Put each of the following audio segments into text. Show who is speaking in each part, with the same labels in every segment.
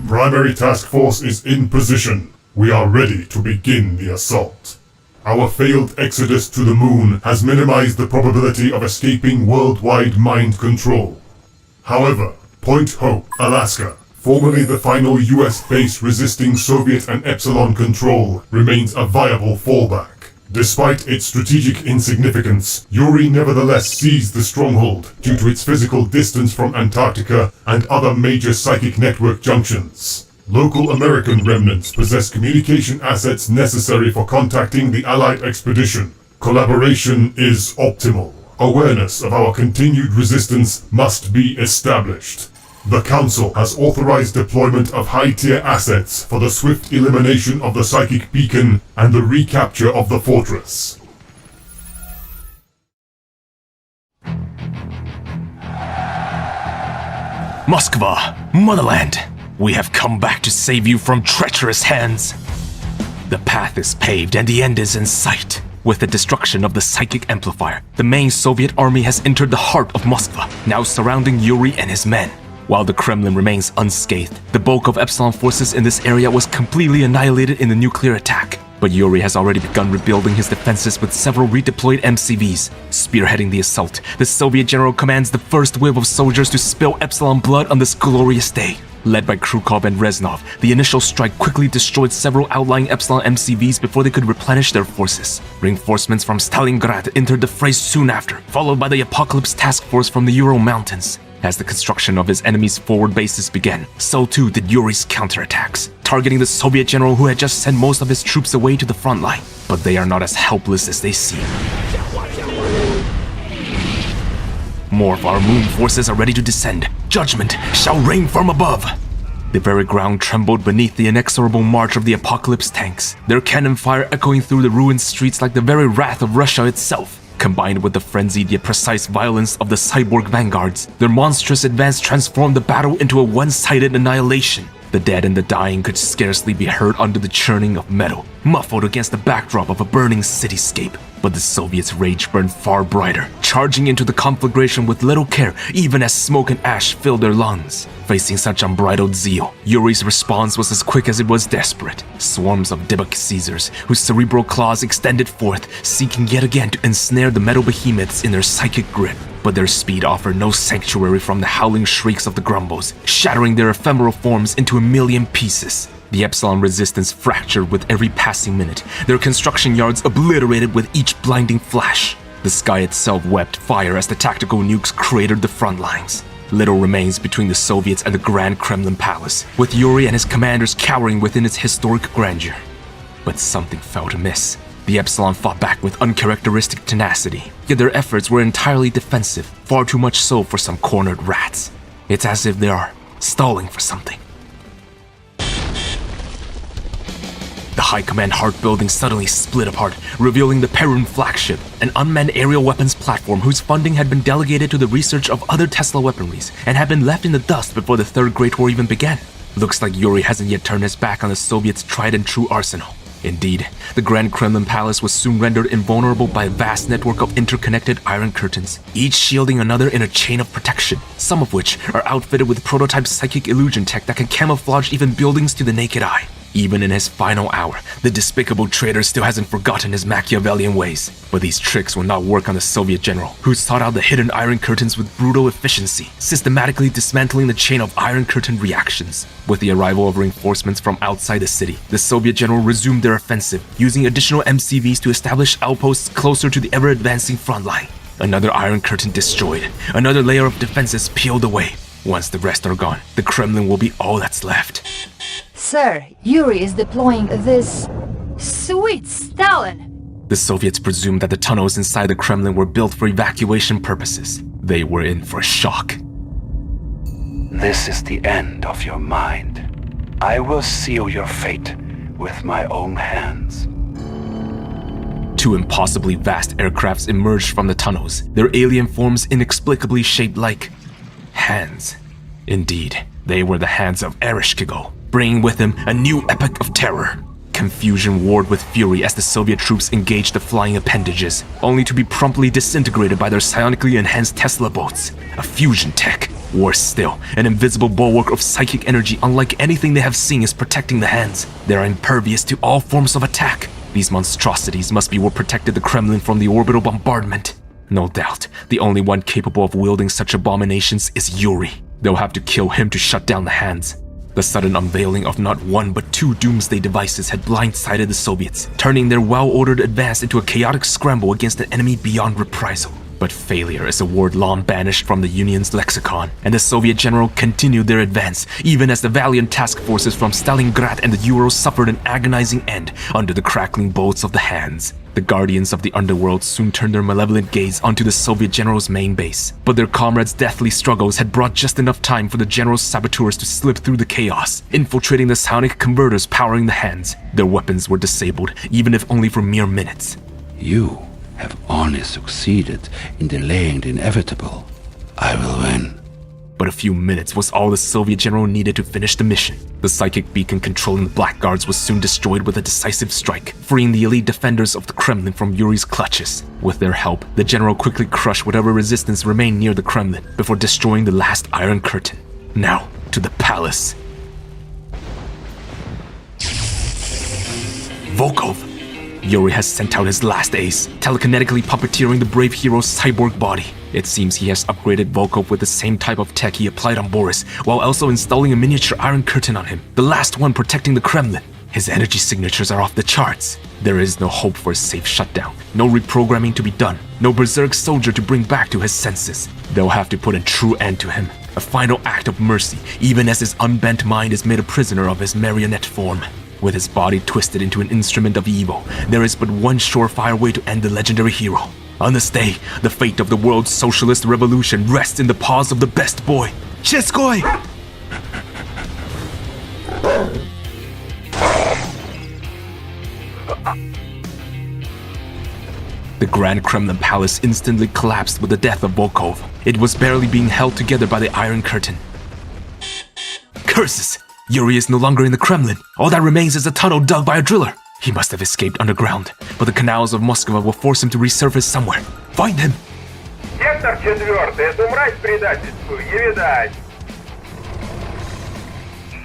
Speaker 1: Primary Task Force is in position. We are ready to begin the assault. Our failed exodus to the moon has minimized the probability of escaping worldwide mind control. However, Point Hope, Alaska, formerly the final US base resisting Soviet and Epsilon control, remains a viable fallback. Despite its strategic insignificance, Yuri nevertheless seized the stronghold due to its physical distance from Antarctica and other major psychic network junctions. Local American remnants possess communication assets necessary for contacting the Allied expedition. Collaboration is optimal. Awareness of our continued resistance must be established. The Council has authorized deployment of high-tier assets for the swift elimination of the psychic beacon and the recapture of the fortress.
Speaker 2: Moskva, motherland, we have come back to save you from treacherous hands. The path is paved and the end is in sight. With the destruction of the psychic amplifier, the main Soviet army has entered the heart of Moskva, now surrounding Yuri and his men. While the Kremlin remains unscathed, the bulk of Epsilon forces in this area was completely annihilated in the nuclear attack. But Yuri has already begun rebuilding his defenses with several redeployed MCVs. Spearheading the assault, the Soviet general commands the first wave of soldiers to spill Epsilon blood on this glorious day. Led by Krukov and Reznov, the initial strike quickly destroyed several outlying Epsilon MCVs before they could replenish their forces. Reinforcements from Stalingrad entered the fray soon after, followed by the Apocalypse Task Force from the Ural Mountains. As the construction of his enemy's forward bases began, so too did Yuri's counterattacks, targeting the Soviet general who had just sent most of his troops away to the front line. But they are not as helpless as they seem. More of our moon forces are ready to descend. Judgment shall reign from above. The very ground trembled beneath the inexorable march of the Apocalypse tanks, their cannon fire echoing through the ruined streets like the very wrath of Russia itself. Combined with the frenzied yet precise violence of the cyborg vanguards, their monstrous advance transformed the battle into a one-sided annihilation. The dead and the dying could scarcely be heard under the churning of metal, muffled against the backdrop of a burning cityscape. But the Soviets' rage burned far brighter, charging into the conflagration with little care even as smoke and ash filled their lungs. Facing such unbridled zeal, Yuri's response was as quick as it was desperate. Swarms of Dybbuk Caesars, whose cerebral claws extended forth, seeking yet again to ensnare the metal behemoths in their psychic grip. But their speed offered no sanctuary from the howling shrieks of the Grumbos, shattering their ephemeral forms into a million pieces. The Epsilon resistance fractured with every passing minute, their construction yards obliterated with each blinding flash. The sky itself wept fire as the tactical nukes cratered the front lines. Little remains between the Soviets and the Grand Kremlin Palace, with Yuri and his commanders cowering within its historic grandeur. But something felt amiss. The Epsilon fought back with uncharacteristic tenacity, yet their efforts were entirely defensive, far too much so for some cornered rats. It's as if they are stalling for something. The High Command Heart building suddenly split apart, revealing the Perun flagship, an unmanned aerial weapons platform whose funding had been delegated to the research of other Tesla weaponries and had been left in the dust before the Third Great War even began. Looks like Yuri hasn't yet turned his back on the Soviets' tried and true arsenal. Indeed, the Grand Kremlin Palace was soon rendered invulnerable by a vast network of interconnected iron curtains, each shielding another in a chain of protection, some of which are outfitted with prototype psychic illusion tech that can camouflage even buildings to the naked eye. Even in his final hour, the despicable traitor still hasn't forgotten his Machiavellian ways. But these tricks will not work on the Soviet general, who sought out the hidden iron curtains with brutal efficiency, systematically dismantling the chain of iron curtain reactions. With the arrival of reinforcements from outside the city, the Soviet general resumed their offensive, using additional MCVs to establish outposts closer to the ever-advancing front line. Another iron curtain destroyed, another layer of defenses peeled away. Once the rest are gone, the Kremlin will be all that's left.
Speaker 3: Sir, Yuri is deploying this... Sweet Stalin!
Speaker 2: The Soviets presumed that the tunnels inside the Kremlin were built for evacuation purposes. They were in for a shock.
Speaker 4: This is the end of your mind. I will seal your fate with my own hands.
Speaker 2: Two impossibly vast aircrafts emerged from the tunnels, their alien forms inexplicably shaped like... hands. Indeed, they were the hands of Ereshkigal, bringing with him a new epoch of terror. Confusion warred with fury as the Soviet troops engaged the flying appendages, only to be promptly disintegrated by their psionically enhanced Tesla boats, a fusion tech Worse still, an invisible bulwark of psychic energy unlike anything they have seen is protecting the hands. They are impervious to all forms of attack. These monstrosities must be what protected the Kremlin from the orbital bombardment. No doubt, the only one capable of wielding such abominations is Yuri. They'll have to kill him to shut down the hands. The sudden unveiling of not one but two doomsday devices had blindsided the Soviets, turning their well-ordered advance into a chaotic scramble against an enemy beyond reprisal. But failure is a word long banished from the Union's lexicon, and the Soviet general continued their advance, even as the valiant task forces from Stalingrad and the Urals suffered an agonizing end under the crackling bolts of the hands. The guardians of the underworld soon turned their malevolent gaze onto the Soviet general's main base, but their comrades' deathly struggles had brought just enough time for the general's saboteurs to slip through the chaos, infiltrating the psionic converters powering the hands. Their weapons were disabled, even if only for mere minutes.
Speaker 4: You have only succeeded in delaying the inevitable. I will win.
Speaker 2: But a few minutes was all the Soviet general needed to finish the mission. The psychic beacon controlling the blackguards was soon destroyed with a decisive strike, freeing the elite defenders of the Kremlin from Yuri's clutches. With their help, the general quickly crushed whatever resistance remained near the Kremlin before destroying the last Iron Curtain. Now, to the palace. Volkov! Yuri has sent out his last ace, telekinetically puppeteering the brave hero's cyborg body. It seems he has upgraded Volkov with the same type of tech he applied on Boris, while also installing a miniature Iron Curtain on him, the last one protecting the Kremlin. His energy signatures are off the charts. There is no hope for a safe shutdown, no reprogramming to be done, no berserk soldier to bring back to his senses. They'll have to put a true end to him, a final act of mercy, even as his unbent mind is made a prisoner of his marionette form. With his body twisted into an instrument of evil, there is but one surefire way to end the legendary hero. On this day, the fate of the world's socialist revolution rests in the paws of the best boy, Cheskoy! The Grand Kremlin Palace instantly collapsed with the death of Volkov. It was barely being held together by the Iron Curtain. Curses! Yuri is no longer in the Kremlin. All that remains is a tunnel dug by a driller. He must have escaped underground, but the canals of Moscow will force him to resurface somewhere. Find him!
Speaker 5: Сектор 4, эту мразь предательскую не видать.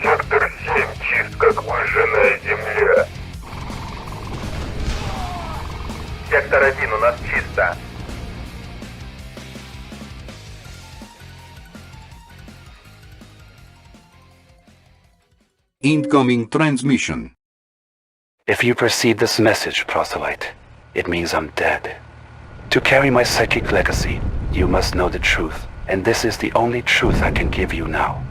Speaker 5: Сектор 7 чист, как выжженная земля. Сектор 1 у нас чисто.
Speaker 6: Incoming transmission.
Speaker 4: If you perceive this message, proselyte, it means I'm dead. To carry my psychic legacy, you must know the truth, and this is the only truth I can give you now.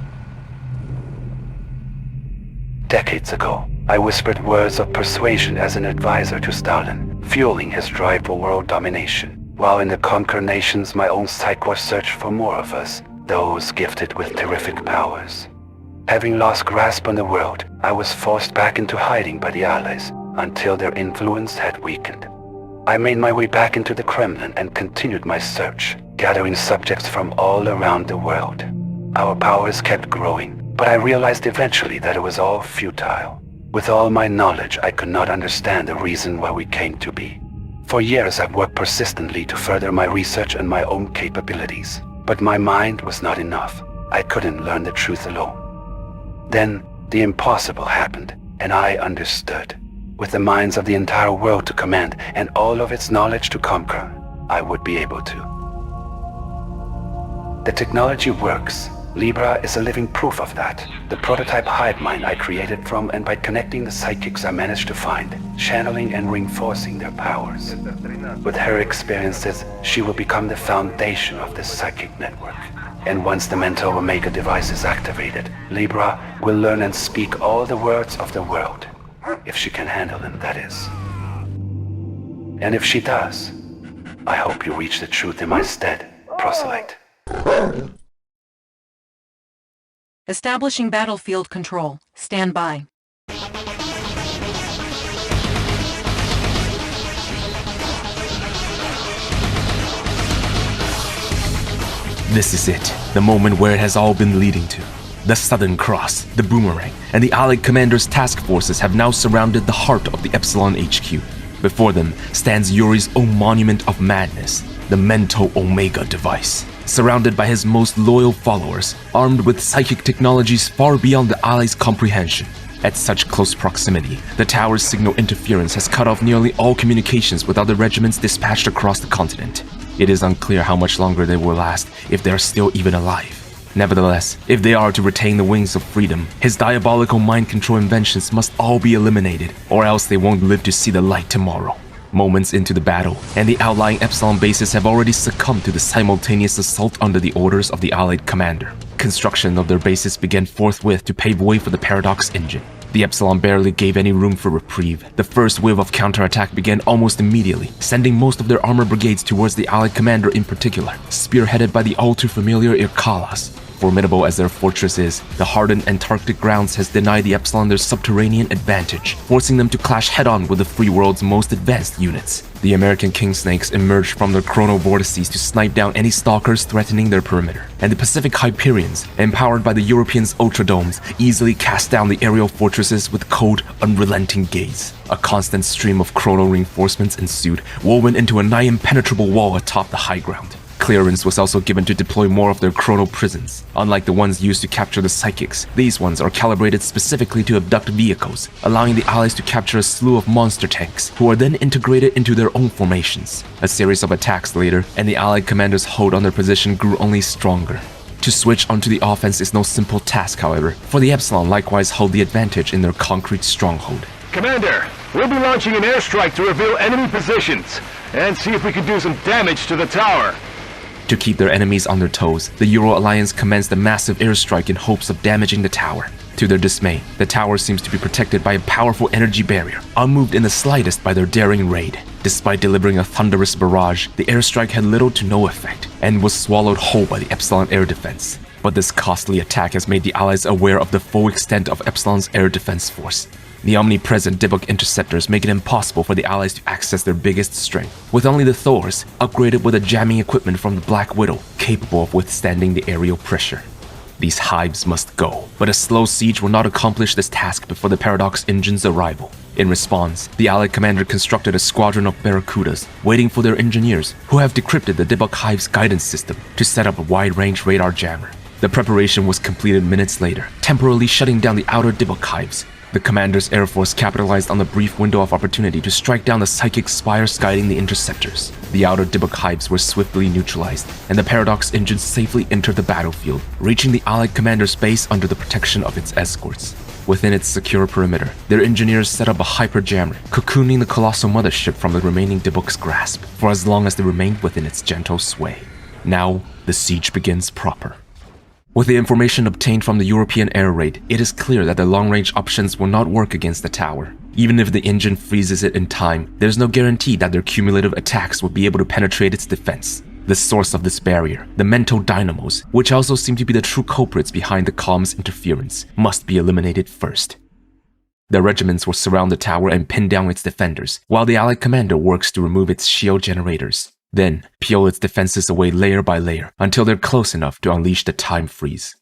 Speaker 4: Decades ago, I whispered words of persuasion as an advisor to Stalin, fueling his drive for world domination, while in the conquered nations my own psyche was searched for more of us, those gifted with terrific powers. Having lost grasp on the world, I was forced back into hiding by the Allies until their influence had weakened. I made my way back into the Kremlin and continued my search, gathering subjects from all around the world. Our powers kept growing, but I realized eventually that it was all futile. With all my knowledge, I could not understand the reason why we came to be. For years I've worked persistently to further my research and my own capabilities, but my mind was not enough. I couldn't learn the truth alone. Then, the impossible happened, and I understood. With the minds of the entire world to command and all of its knowledge to conquer, I would be able to. The technology works. Libra is a living proof of that. The prototype hive mind I created from and by connecting the psychics I managed to find, channeling and reinforcing their powers. With her experiences, she will become the foundation of this psychic network. And once the mental Omega device is activated, Libra will learn and speak all the words of the world. If she can handle them, that is. And if she does, I hope you reach the truth in my stead, proselyte.
Speaker 7: Establishing battlefield control. Stand by.
Speaker 2: This is it, the moment where it has all been leading to. The Southern Cross, the Boomerang, and the Allied Commander's task forces have now surrounded the heart of the Epsilon HQ. Before them stands Yuri's own monument of madness, the Mental Omega device. surrounded by his most loyal followers, armed with psychic technologies far beyond the Allies' comprehension. At such close proximity, the tower's signal interference has cut off nearly all communications with other regiments dispatched across the continent. It is unclear how much longer they will last if they are still even alive. Nevertheless, if they are to retain the wings of freedom, his diabolical mind control inventions must all be eliminated, or else they won't live to see the light tomorrow. Moments into the battle, and the outlying Epsilon bases have already succumbed to the simultaneous assault under the orders of the Allied commander. Construction of their bases began forthwith to pave way for the Paradox engine. The Epsilon barely gave any room for reprieve. The first wave of counterattack began almost immediately, sending most of their armor brigades towards the Allied commander in particular, spearheaded by the all-too-familiar Irkalas. Formidable as their fortress is, the hardened Antarctic grounds has denied the Epsilon their subterranean advantage, forcing them to clash head-on with the free world's most advanced units. The American Kingsnakes emerged from their chrono-vortices to snipe down any stalkers threatening their perimeter, and the Pacific Hyperions, empowered by the Europeans' Ultradomes, easily cast down the aerial fortresses with cold, unrelenting gaze. A constant stream of chrono reinforcements ensued, woven into a nigh-impenetrable wall atop the high ground. Clearance was also given to deploy more of their chrono prisons. Unlike the ones used to capture the psychics, these ones are calibrated specifically to abduct vehicles, allowing the Allies to capture a slew of monster tanks, who are then integrated into their own formations. A series of attacks later, and the Allied commander's hold on their position grew only stronger. To switch onto the offense is no simple task, however, for the Epsilon likewise hold the advantage in their concrete stronghold.
Speaker 5: Commander, we'll be launching an airstrike to reveal enemy positions and see if we can do some damage to the tower.
Speaker 2: To keep their enemies on their toes, the Euro Alliance commenced a massive airstrike in hopes of damaging the tower. To their dismay, the tower seems to be protected by a powerful energy barrier, unmoved in the slightest by their daring raid. Despite delivering a thunderous barrage, the airstrike had little to no effect, and was swallowed whole by the Epsilon air defense. But this costly attack has made the Allies aware of the full extent of Epsilon's air defense force. The omnipresent Dybbuk interceptors make it impossible for the Allies to access their biggest strength, with only the Thors, upgraded with a jamming equipment from the Black Widow, capable of withstanding the aerial pressure. These hives must go, but a slow siege will not accomplish this task before the Paradox engine's arrival. In response, the Allied commander constructed a squadron of Barracudas, waiting for their engineers, who have decrypted the Dybbuk hive's guidance system to set up a wide-range radar jammer. The preparation was completed minutes later, temporarily shutting down the outer Dybbuk hives. The commander's air force capitalized on the brief window of opportunity to strike down the psychic spires guiding the interceptors. The outer Dybbuk hives were swiftly neutralized, and the Paradox engine safely entered the battlefield, reaching the Allied commander's base under the protection of its escorts. Within its secure perimeter, their engineers set up a hyper-jammer, cocooning the colossal mothership from the remaining Dybbuk's grasp, for as long as they remained within its gentle sway. Now, the siege begins proper. With the information obtained from the European air raid, it is clear that the long-range options will not work against the tower. Even if the engine freezes it in time, there's no guarantee that their cumulative attacks will be able to penetrate its defense. The source of this barrier, the mental dynamos, which also seem to be the true culprits behind the comm's interference, must be eliminated first. The regiments will surround the tower and pin down its defenders, while the Allied commander works to remove its shield generators. Then, peel its defenses away layer by layer until they're close enough to unleash the time freeze.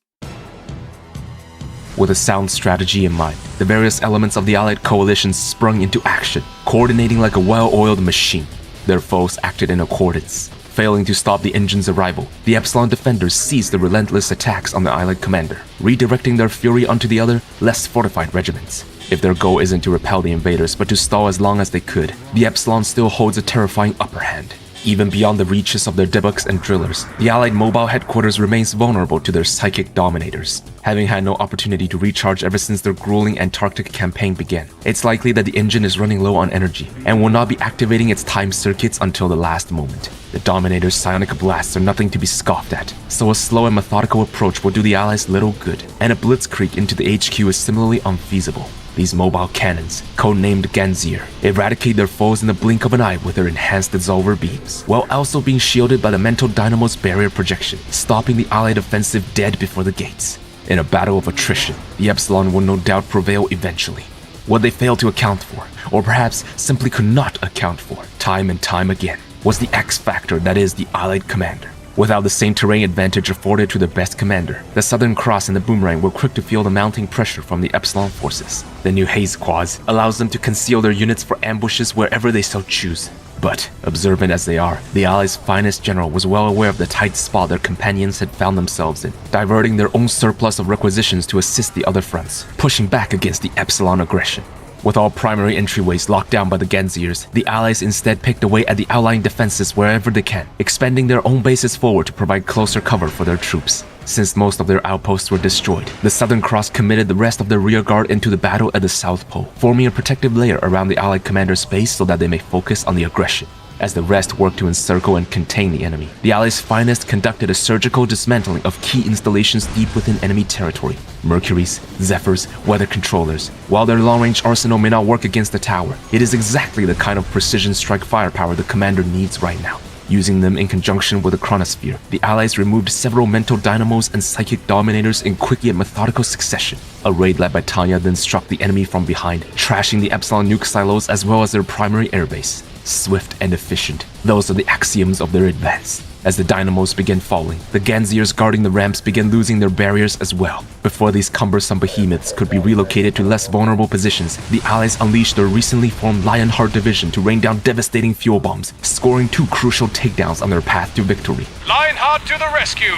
Speaker 2: With a sound strategy in mind, the various elements of the Allied coalition sprung into action, coordinating like a well-oiled machine. Their foes acted in accordance. Failing to stop the engine's arrival, the Epsilon defenders seized the relentless attacks on the Allied commander, redirecting their fury onto the other, less fortified regiments. If their goal isn't to repel the invaders but to stall as long as they could, the Epsilon still holds a terrifying upper hand. Even beyond the reaches of their Dybbuks and drillers, the Allied mobile headquarters remains vulnerable to their psychic dominators. Having had no opportunity to recharge ever since their grueling Antarctic campaign began, it's likely that the engine is running low on energy and will not be activating its time circuits until the last moment. The Dominator's psionic blasts are nothing to be scoffed at, so a slow and methodical approach will do the Allies little good, and a blitzkrieg into the HQ is similarly unfeasible. These mobile cannons, codenamed Ganzir, eradicate their foes in the blink of an eye with their enhanced dissolver beams, while also being shielded by the mental dynamo's barrier projection, stopping the Allied offensive dead before the gates. In a battle of attrition, the Epsilon will no doubt prevail eventually. What they failed to account for, or perhaps simply could not account for, time and time again, was the X factor that is the Allied commander. Without the same terrain advantage afforded to their best commander, the Southern Cross and the Boomerang were quick to feel the mounting pressure from the Epsilon forces. The new Haze Quads allows them to conceal their units for ambushes wherever they so choose. But, observant as they are, the Allies' finest general was well aware of the tight spot their companions had found themselves in, diverting their own surplus of requisitions to assist the other fronts, pushing back against the Epsilon aggression. With all primary entryways locked down by the Ganziers, the Allies instead picked away at the outlying defenses wherever they can, expanding their own bases forward to provide closer cover for their troops. Since most of their outposts were destroyed, the Southern Cross committed the rest of their rear guard into the battle at the South Pole, forming a protective layer around the Allied commander's base so that they may focus on the aggression. As the rest worked to encircle and contain the enemy, the Allies' finest conducted a surgical dismantling of key installations deep within enemy territory. Mercuries, Zephyrs, weather controllers. While their long-range arsenal may not work against the tower, it is exactly the kind of precision strike firepower the commander needs right now. Using them in conjunction with the chronosphere, the Allies removed several mental dynamos and psychic dominators in quick yet methodical succession. A raid led by Tanya then struck the enemy from behind, trashing the Epsilon nuke silos as well as their primary airbase. Swift and efficient, those are the axioms of their advance. As the dynamos began falling, the Ganziers guarding the ramps began losing their barriers as well. Before these cumbersome behemoths could be relocated to less vulnerable positions, the Allies unleashed their recently formed Lionheart Division to rain down devastating fuel bombs, scoring 2 crucial takedowns on their path to victory.
Speaker 5: Lionheart to the rescue!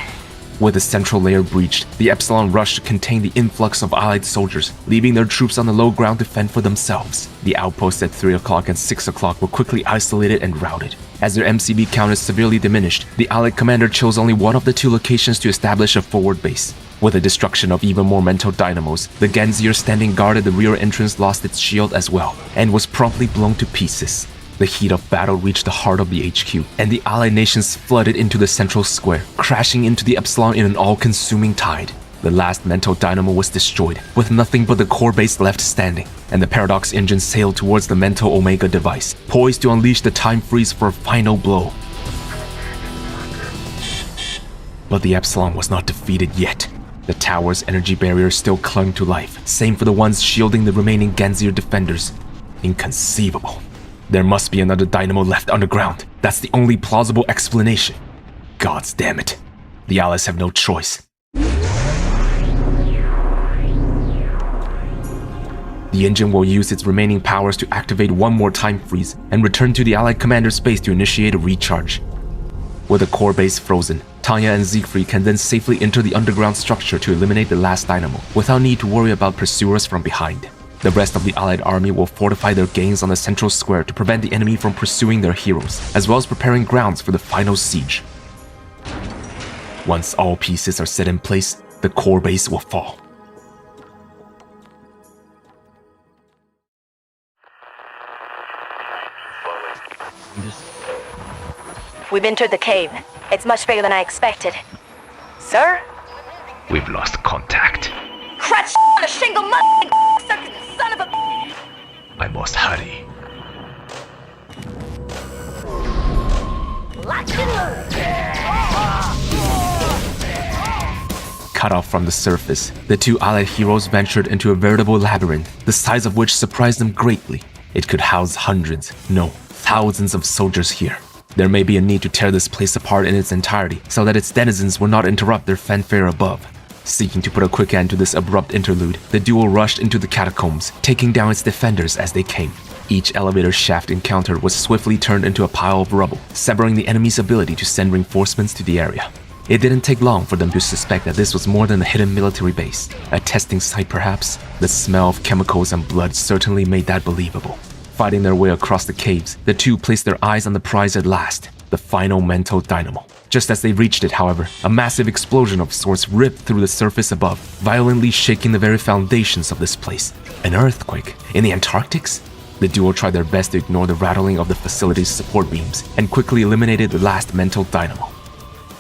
Speaker 2: With the central layer breached, the Epsilon rushed to contain the influx of Allied soldiers, leaving their troops on the low ground to fend for themselves. The outposts at 3 o'clock and 6 o'clock were quickly isolated and routed. As their MCB count is severely diminished, the Allied commander chose only one of the 2 locations to establish a forward base. With the destruction of even more mental dynamos, the Ganzier standing guard at the rear entrance lost its shield as well, and was promptly blown to pieces. The heat of battle reached the heart of the HQ, and the Allied nations flooded into the central square, crashing into the Epsilon in an all-consuming tide. The last mental dynamo was destroyed, with nothing but the core base left standing, and the Paradox engine sailed towards the mental Omega device, poised to unleash the time freeze for a final blow. But the Epsilon was not defeated yet. The tower's energy barrier still clung to life, same for the ones shielding the remaining Ganzier defenders. Inconceivable. There must be another dynamo left underground. That's the only plausible explanation. Gods damn it. The Allies have no choice. The engine will use its remaining powers to activate one more time freeze and return to the Allied commander's base to initiate a recharge. With the core base frozen, Tanya and Siegfried can then safely enter the underground structure to eliminate the last dynamo without need to worry about pursuers from behind. The rest of the Allied army will fortify their gains on the central square to prevent the enemy from pursuing their heroes, as well as preparing grounds for the final siege. Once all pieces are set in place, the core base will fall.
Speaker 8: We've entered the cave. It's much bigger than I expected. Sir?
Speaker 5: We've lost contact.
Speaker 8: Crutch on a shingle sucking son of a...
Speaker 5: I must hurry.
Speaker 2: Cut off from the surface, the 2 Allied heroes ventured into a veritable labyrinth, the size of which surprised them greatly. It could house hundreds, no, thousands of soldiers here. There may be a need to tear this place apart in its entirety so that its denizens will not interrupt their fanfare above. Seeking to put a quick end to this abrupt interlude, the duo rushed into the catacombs, taking down its defenders as they came. Each elevator shaft encountered was swiftly turned into a pile of rubble, severing the enemy's ability to send reinforcements to the area. It didn't take long for them to suspect that this was more than a hidden military base, a testing site perhaps. The smell of chemicals and blood certainly made that believable. Fighting their way across the caves, the 2 placed their eyes on the prize at last, the final mental dynamo. Just as they reached it, however, a massive explosion of sorts ripped through the surface above, violently shaking the very foundations of this place. An earthquake? In the Antarctics? The duo tried their best to ignore the rattling of the facility's support beams and quickly eliminated the last mental dynamo.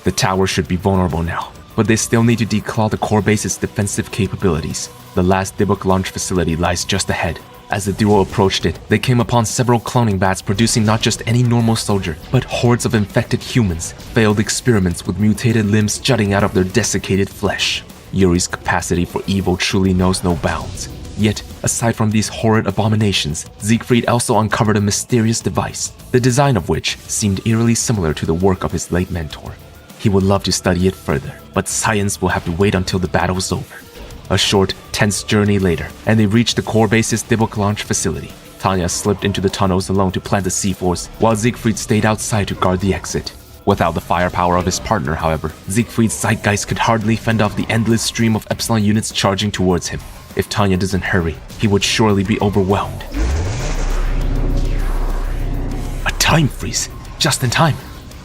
Speaker 2: The tower should be vulnerable now, but they still need to declaw the core base's defensive capabilities. The last Dibuk launch facility lies just ahead. As the duo approached it, they came upon several cloning bats producing not just any normal soldier, but hordes of infected humans, failed experiments with mutated limbs jutting out of their desiccated flesh. Yuri's capacity for evil truly knows no bounds. Yet, aside from these horrid abominations, Siegfried also uncovered a mysterious device, the design of which seemed eerily similar to the work of his late mentor. He would love to study it further, but science will have to wait until the battle's over. A short, tense journey later, and they reached the core base's Dibuk launch facility. Tanya slipped into the tunnels alone to plant the C4s, while Siegfried stayed outside to guard the exit. Without the firepower of his partner, however, Siegfried's zeitgeist could hardly fend off the endless stream of Epsilon units charging towards him. If Tanya doesn't hurry, he would surely be overwhelmed. A time freeze, just in time.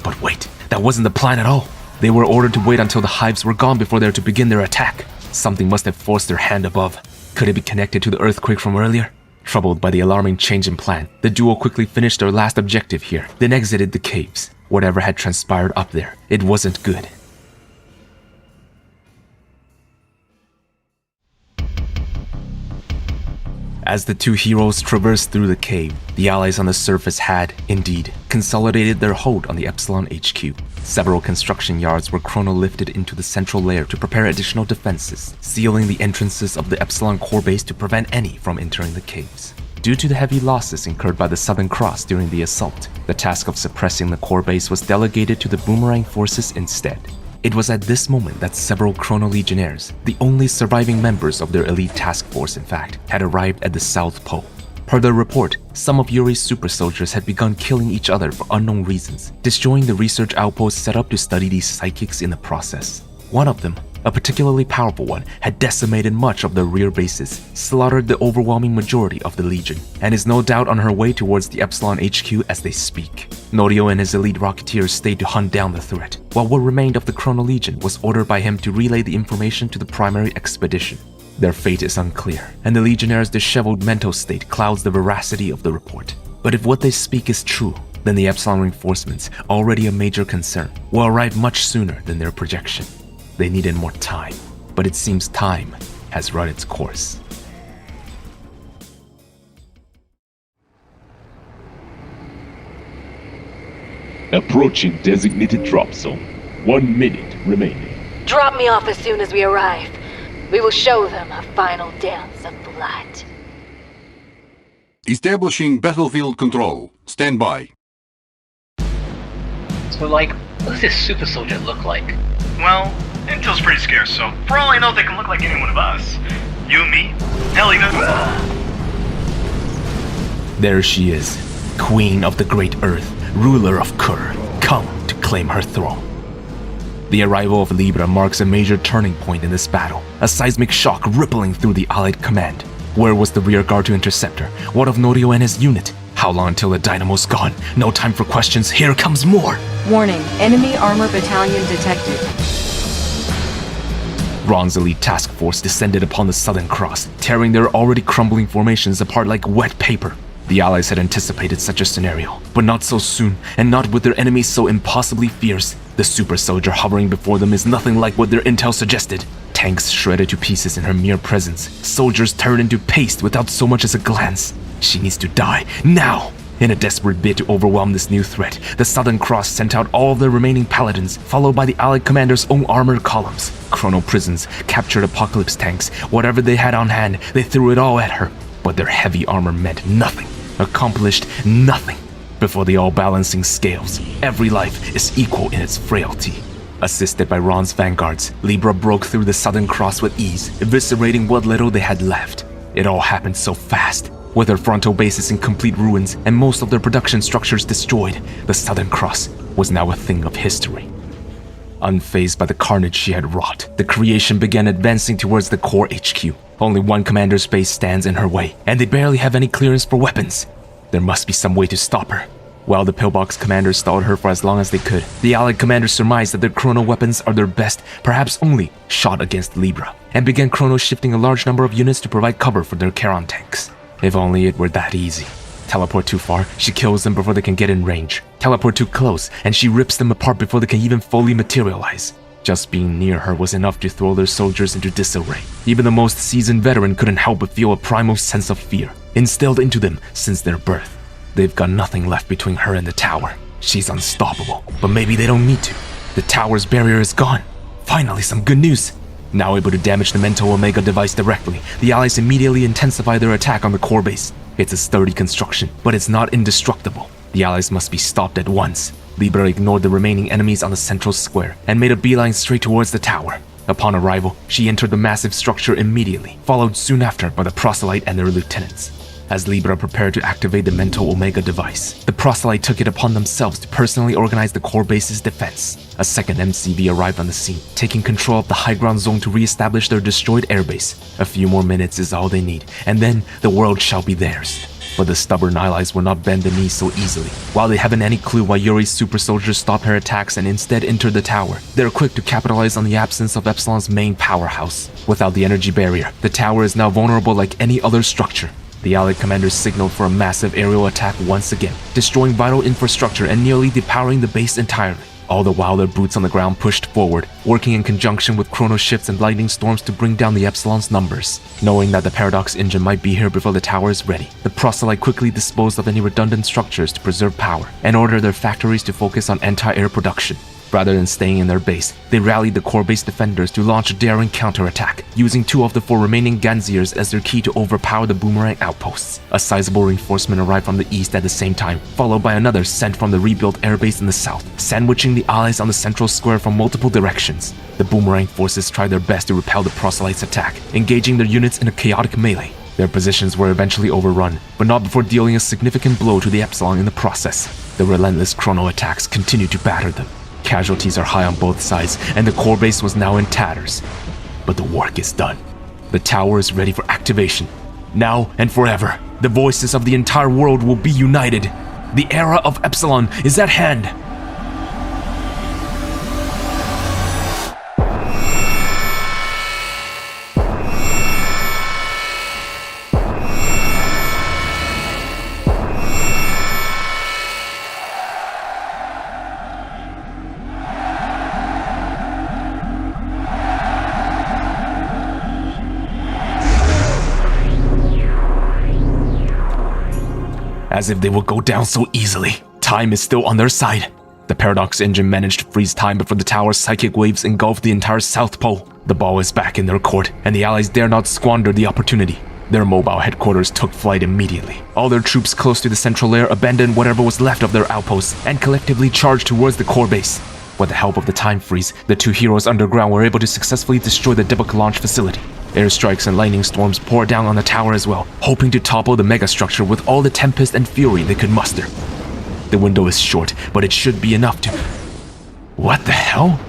Speaker 2: But wait, that wasn't the plan at all. They were ordered to wait until the hives were gone before they were to begin their attack. Something must have forced their hand above. Could it be connected to the earthquake from earlier? Troubled by the alarming change in plan, the duo quickly finished their last objective here, then exited the caves. Whatever had transpired up there, it wasn't good. As the two heroes traversed through the cave, the allies on the surface had, indeed, consolidated their hold on the Epsilon HQ. Several construction yards were chrono-lifted into the central layer to prepare additional defenses, sealing the entrances of the Epsilon core base to prevent any from entering the caves. Due to the heavy losses incurred by the Southern Cross during the assault, the task of suppressing the core base was delegated to the Boomerang forces instead. It was at this moment that several Chrono Legionnaires, the only surviving members of their elite task force in fact, had arrived at the South Pole. Per their report, some of Yuri's super soldiers had begun killing each other for unknown reasons, destroying the research outpost set up to study these psychics in the process. One of them, a particularly powerful one, had decimated much of their rear bases, slaughtered the overwhelming majority of the Legion, and is no doubt on her way towards the Epsilon HQ as they speak. Norio and his elite Rocketeers stayed to hunt down the threat, while what remained of the Chrono Legion was ordered by him to relay the information to the primary expedition. Their fate is unclear, and the Legionnaires' disheveled mental state clouds the veracity of the report. But if what they speak is true, then the Epsilon reinforcements, already a major concern, will arrive much sooner than their projection. They needed more time, but it seems time has run its course.
Speaker 9: Approaching designated drop zone. 1 minute remaining.
Speaker 10: Drop me off as soon as we arrive. We will show them a final dance of blood.
Speaker 6: Establishing battlefield control. Stand by.
Speaker 11: So, what does this super soldier look like?
Speaker 5: Well, intel's pretty scarce, so for all I know, they can look like any one of us. You and me? Hell, even...
Speaker 2: There she is, Queen of the Great Earth, ruler of Kur, come to claim her throne. The arrival of Libra marks a major turning point in this battle, a seismic shock rippling through the Allied command. Where was the rear guard to intercept her? What of Norio and his unit? How long until the dynamo's gone? No time for questions, here comes more!
Speaker 7: Warning, enemy armor battalion detected.
Speaker 2: Ron's elite task force descended upon the Southern Cross, tearing their already crumbling formations apart like wet paper. The Allies had anticipated such a scenario, but not so soon, and not with their enemies so impossibly fierce. The super soldier hovering before them is nothing like what their intel suggested. Tanks shredded to pieces in her mere presence, soldiers turned into paste without so much as a glance. She needs to die, now! In a desperate bid to overwhelm this new threat, the Southern Cross sent out all of their remaining paladins, followed by the Allied commander's own armored columns. Chrono prisons, captured apocalypse tanks, whatever they had on hand, they threw it all at her. But their heavy armor meant nothing, accomplished nothing. Before the all-balancing scales, every life is equal in its frailty. Assisted by Ron's vanguards, Libra broke through the Southern Cross with ease, eviscerating what little they had left. It all happened so fast. With their frontal bases in complete ruins and most of their production structures destroyed, the Southern Cross was now a thing of history. Unfazed by the carnage she had wrought, the creation began advancing towards the core HQ. Only one commander's base stands in her way, and they barely have any clearance for weapons. There must be some way to stop her. While the pillbox commanders stalled her for as long as they could, the Allied commanders surmised that their chrono weapons are their best, perhaps only, shot against Libra, and began chrono shifting a large number of units to provide cover for their Charon tanks. If only it were that easy. Teleport too far, she kills them before they can get in range. Teleport too close, and she rips them apart before they can even fully materialize. Just being near her was enough to throw their soldiers into disarray. Even the most seasoned veteran couldn't help but feel a primal sense of fear, instilled into them since their birth. They've got nothing left between her and the tower. She's unstoppable, but maybe they don't need to. The tower's barrier is gone. Finally, some good news. Now able to damage the Mental Omega device directly, the Allies immediately intensify their attack on the core base. It's a sturdy construction, but it's not indestructible. The Allies must be stopped at once. Libra ignored the remaining enemies on the central square and made a beeline straight towards the tower. Upon arrival, she entered the massive structure immediately, followed soon after by the proselyte and their lieutenants. As Libra prepared to activate the mental Omega device, the proselyte took it upon themselves to personally organize the core base's defense. A second MCV arrived on the scene, taking control of the high ground zone to re-establish their destroyed airbase. A few more minutes is all they need, and then the world shall be theirs. But the stubborn allies will not bend the knee so easily. While they haven't any clue why Yuri's super soldiers stopped her attacks and instead entered the tower, they're quick to capitalize on the absence of Epsilon's main powerhouse. Without the energy barrier, the tower is now vulnerable like any other structure. The Allied commanders signaled for a massive aerial attack once again, destroying vital infrastructure and nearly depowering the base entirely. All the while their boots on the ground pushed forward, working in conjunction with chrono shifts and lightning storms to bring down the Epsilon's numbers. Knowing that the Paradox engine might be here before the tower is ready, the proselyte quickly disposed of any redundant structures to preserve power and ordered their factories to focus on anti-air production. Rather than staying in their base, they rallied the core base defenders to launch a daring counterattack, using 2 of the 4 remaining Ganziers as their key to overpower the boomerang outposts. A sizable reinforcement arrived from the east at the same time, followed by another sent from the rebuilt airbase in the south, sandwiching the allies on the central square from multiple directions. The boomerang forces tried their best to repel the proselytes' attack, engaging their units in a chaotic melee. Their positions were eventually overrun, but not before dealing a significant blow to the Epsilon in the process. The relentless chrono attacks continued to batter them. Casualties are high on both sides, and the core base was now in tatters. But the work is done. The tower is ready for activation. Now and forever, the voices of the entire world will be united. The era of Epsilon is at hand. As if they will go down so easily. Time is still on their side. The Paradox engine managed to freeze time before the tower's psychic waves engulfed the entire South Pole. The ball is back in their court, and the allies dare not squander the opportunity. Their mobile headquarters took flight immediately. All their troops close to the central lair abandoned whatever was left of their outposts and collectively charged towards the core base. With the help of the time freeze, the 2 heroes underground were able to successfully destroy the Dibuk launch facility. Airstrikes and lightning storms poured down on the tower as well, hoping to topple the megastructure with all the tempest and fury they could muster. The window is short, but it should be enough to... What the hell?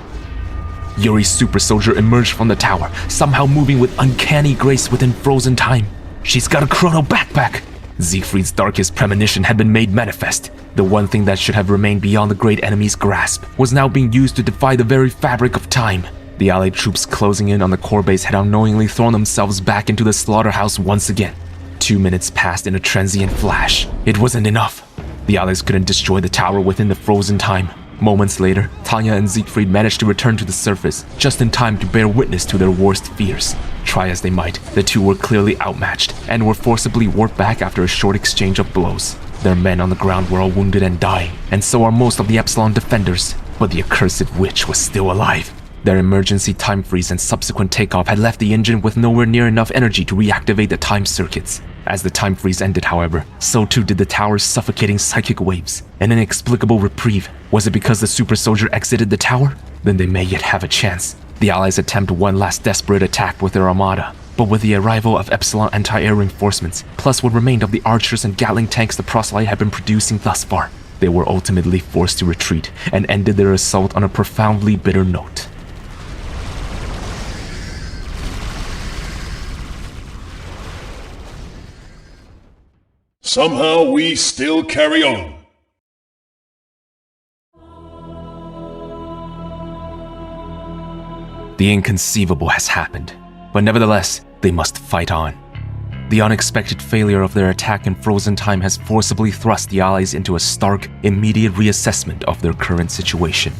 Speaker 2: Yuri's super soldier emerged from the tower, somehow moving with uncanny grace within frozen time. She's got a chrono backpack! Siegfried's darkest premonition had been made manifest. The one thing that should have remained beyond the great enemy's grasp was now being used to defy the very fabric of time. The Allied troops closing in on the core base had unknowingly thrown themselves back into the slaughterhouse once again. 2 minutes passed in a transient flash. It wasn't enough. The Allies couldn't destroy the tower within the frozen time. Moments later, Tanya and Siegfried managed to return to the surface, just in time to bear witness to their worst fears. Try as they might, the two were clearly outmatched, and were forcibly warped back after a short exchange of blows. Their men on the ground were all wounded and dying, and so are most of the Epsilon defenders, but the accursed witch was still alive. Their emergency time freeze and subsequent takeoff had left the engine with nowhere near enough energy to reactivate the time circuits. As the time freeze ended, however, so too did the tower's suffocating psychic waves. An inexplicable reprieve. Was it because the super soldier exited the tower? Then they may yet have a chance. The Allies attempt one last desperate attack with their armada. But with the arrival of Epsilon anti-air reinforcements, plus what remained of the archers and Gatling tanks the proselyte had been producing thus far, they were ultimately forced to retreat and ended their assault on a profoundly bitter note.
Speaker 12: Somehow we still carry on.
Speaker 2: The inconceivable has happened, but nevertheless, they must fight on. The unexpected failure of their attack in frozen time has forcibly thrust the Allies into a stark, immediate reassessment of their current situation.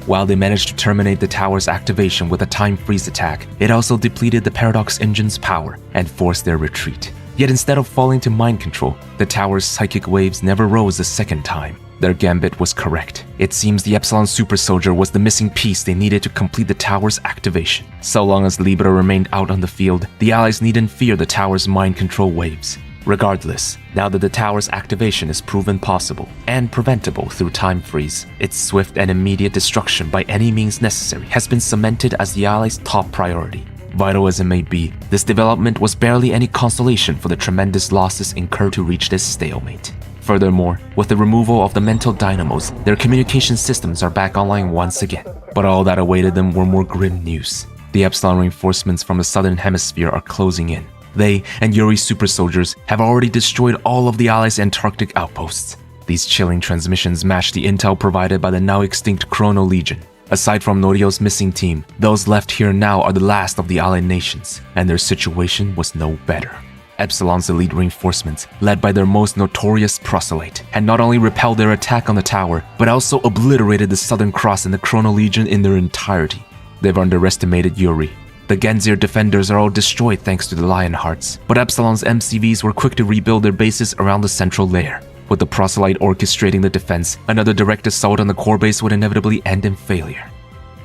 Speaker 2: While they managed to terminate the tower's activation with a time freeze attack, it also depleted the Paradox engine's power and forced their retreat. Yet instead of falling to mind control, the tower's psychic waves never rose a second time. Their gambit was correct. It seems the Epsilon super soldier was the missing piece they needed to complete the tower's activation. So long as Libra remained out on the field, the Allies needn't fear the tower's mind control waves. Regardless, now that the tower's activation is proven possible and preventable through time freeze, its swift and immediate destruction by any means necessary has been cemented as the Allies' top priority. Vital as it may be, this development was barely any consolation for the tremendous losses incurred to reach this stalemate. Furthermore, with the removal of the mental dynamos, their communication systems are back online once again. But all that awaited them were more grim news. The Epsilon reinforcements from the southern hemisphere are closing in. They and Yuri's super soldiers have already destroyed all of the Allies' Antarctic outposts. These chilling transmissions match the intel provided by the now extinct Chrono Legion. Aside from Norio's missing team, those left here now are the last of the Allied nations, and their situation was no better. Epsilon's elite reinforcements, led by their most notorious proselyte, had not only repelled their attack on the tower, but also obliterated the Southern Cross and the Chrono Legion in their entirety. They've underestimated Yuri. The Genzir defenders are all destroyed thanks to the Lionhearts, but Epsilon's MCVs were quick to rebuild their bases around the central layer. With the proselyte orchestrating the defense, another direct assault on the core base would inevitably end in failure.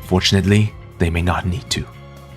Speaker 2: Fortunately, they may not need to.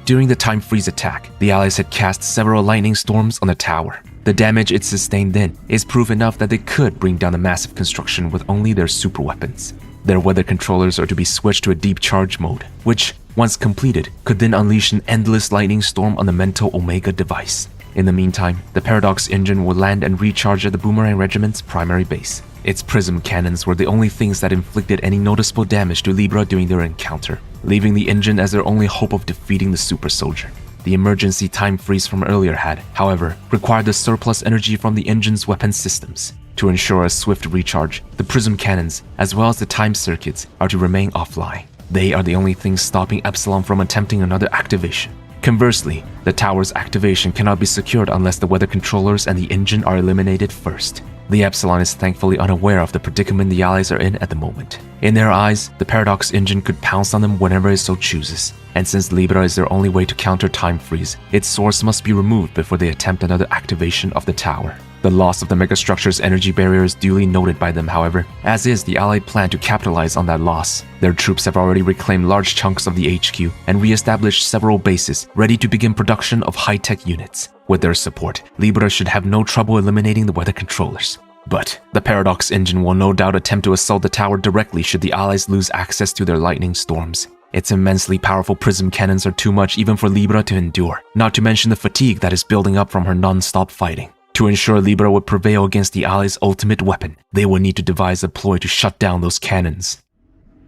Speaker 2: During the time freeze attack, the Allies had cast several lightning storms on the tower. The damage it sustained then is proof enough that they could bring down the massive construction with only their super weapons. Their weather controllers are to be switched to a deep charge mode, which, once completed, could then unleash an endless lightning storm on the mental Omega device. In the meantime, the Paradox engine will land and recharge at the Boomerang Regiment's primary base. Its prism cannons were the only things that inflicted any noticeable damage to Libra during their encounter, leaving the engine as their only hope of defeating the super soldier. The emergency time freeze from earlier had, however, required the surplus energy from the engine's weapon systems. To ensure a swift recharge, the prism cannons, as well as the time circuits, are to remain offline. They are the only things stopping Epsilon from attempting another activation. Conversely, the tower's activation cannot be secured unless the weather controllers and the engine are eliminated first. The Epsilon is thankfully unaware of the predicament the Allies are in at the moment. In their eyes, the Paradox engine could pounce on them whenever it so chooses. And since Libra is their only way to counter time freeze, its source must be removed before they attempt another activation of the tower. The loss of the megastructure's energy barrier is duly noted by them, however, as is the Allied plan to capitalize on that loss. Their troops have already reclaimed large chunks of the HQ and re-established several bases, ready to begin production of high-tech units. With their support, Libra should have no trouble eliminating the weather controllers. But the Paradox engine will no doubt attempt to assault the tower directly should the Allies lose access to their lightning storms. Its immensely powerful prism cannons are too much even for Libra to endure, not to mention the fatigue that is building up from her non-stop fighting. To ensure Libra would prevail against the Allies' ultimate weapon, they will need to devise a ploy to shut down those cannons.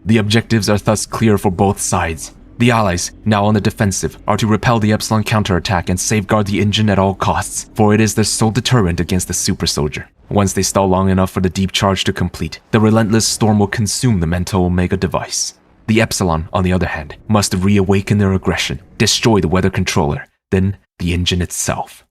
Speaker 2: The objectives are thus clear for both sides. The Allies, now on the defensive, are to repel the Epsilon counterattack and safeguard the engine at all costs, for it is their sole deterrent against the super soldier. Once they stall long enough for the deep charge to complete, the relentless storm will consume the mental Omega device. The Epsilon, on the other hand, must reawaken their aggression, destroy the weather controller, then the engine itself.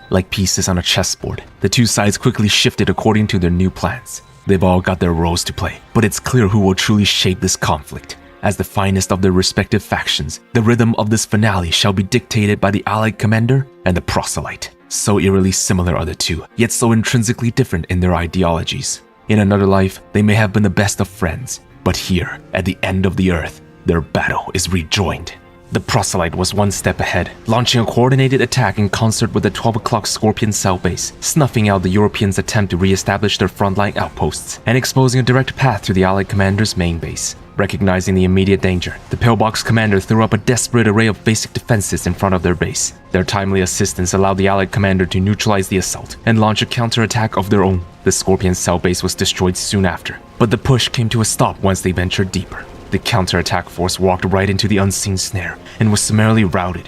Speaker 2: Like pieces on a chessboard, the two sides quickly shifted according to their new plans. They've all got their roles to play, but it's clear who will truly shape this conflict. As the finest of their respective factions, the rhythm of this finale shall be dictated by the Allied commander and the proselyte. So eerily similar are the two, yet so intrinsically different in their ideologies. In another life, they may have been the best of friends, but here, at the end of the earth, their battle is rejoined. The proselyte was one step ahead, launching a coordinated attack in concert with the 12 o'clock Scorpion cell base, snuffing out the Europeans' attempt to re-establish their frontline outposts, and exposing a direct path to the Allied commander's main base. Recognizing the immediate danger, the Pillbox commander threw up a desperate array of basic defenses in front of their base. Their timely assistance allowed the Allied commander to neutralize the assault and launch a counterattack of their own. The Scorpion cell base was destroyed soon after, but the push came to a stop once they ventured deeper. The counterattack force walked right into the unseen snare and was summarily routed.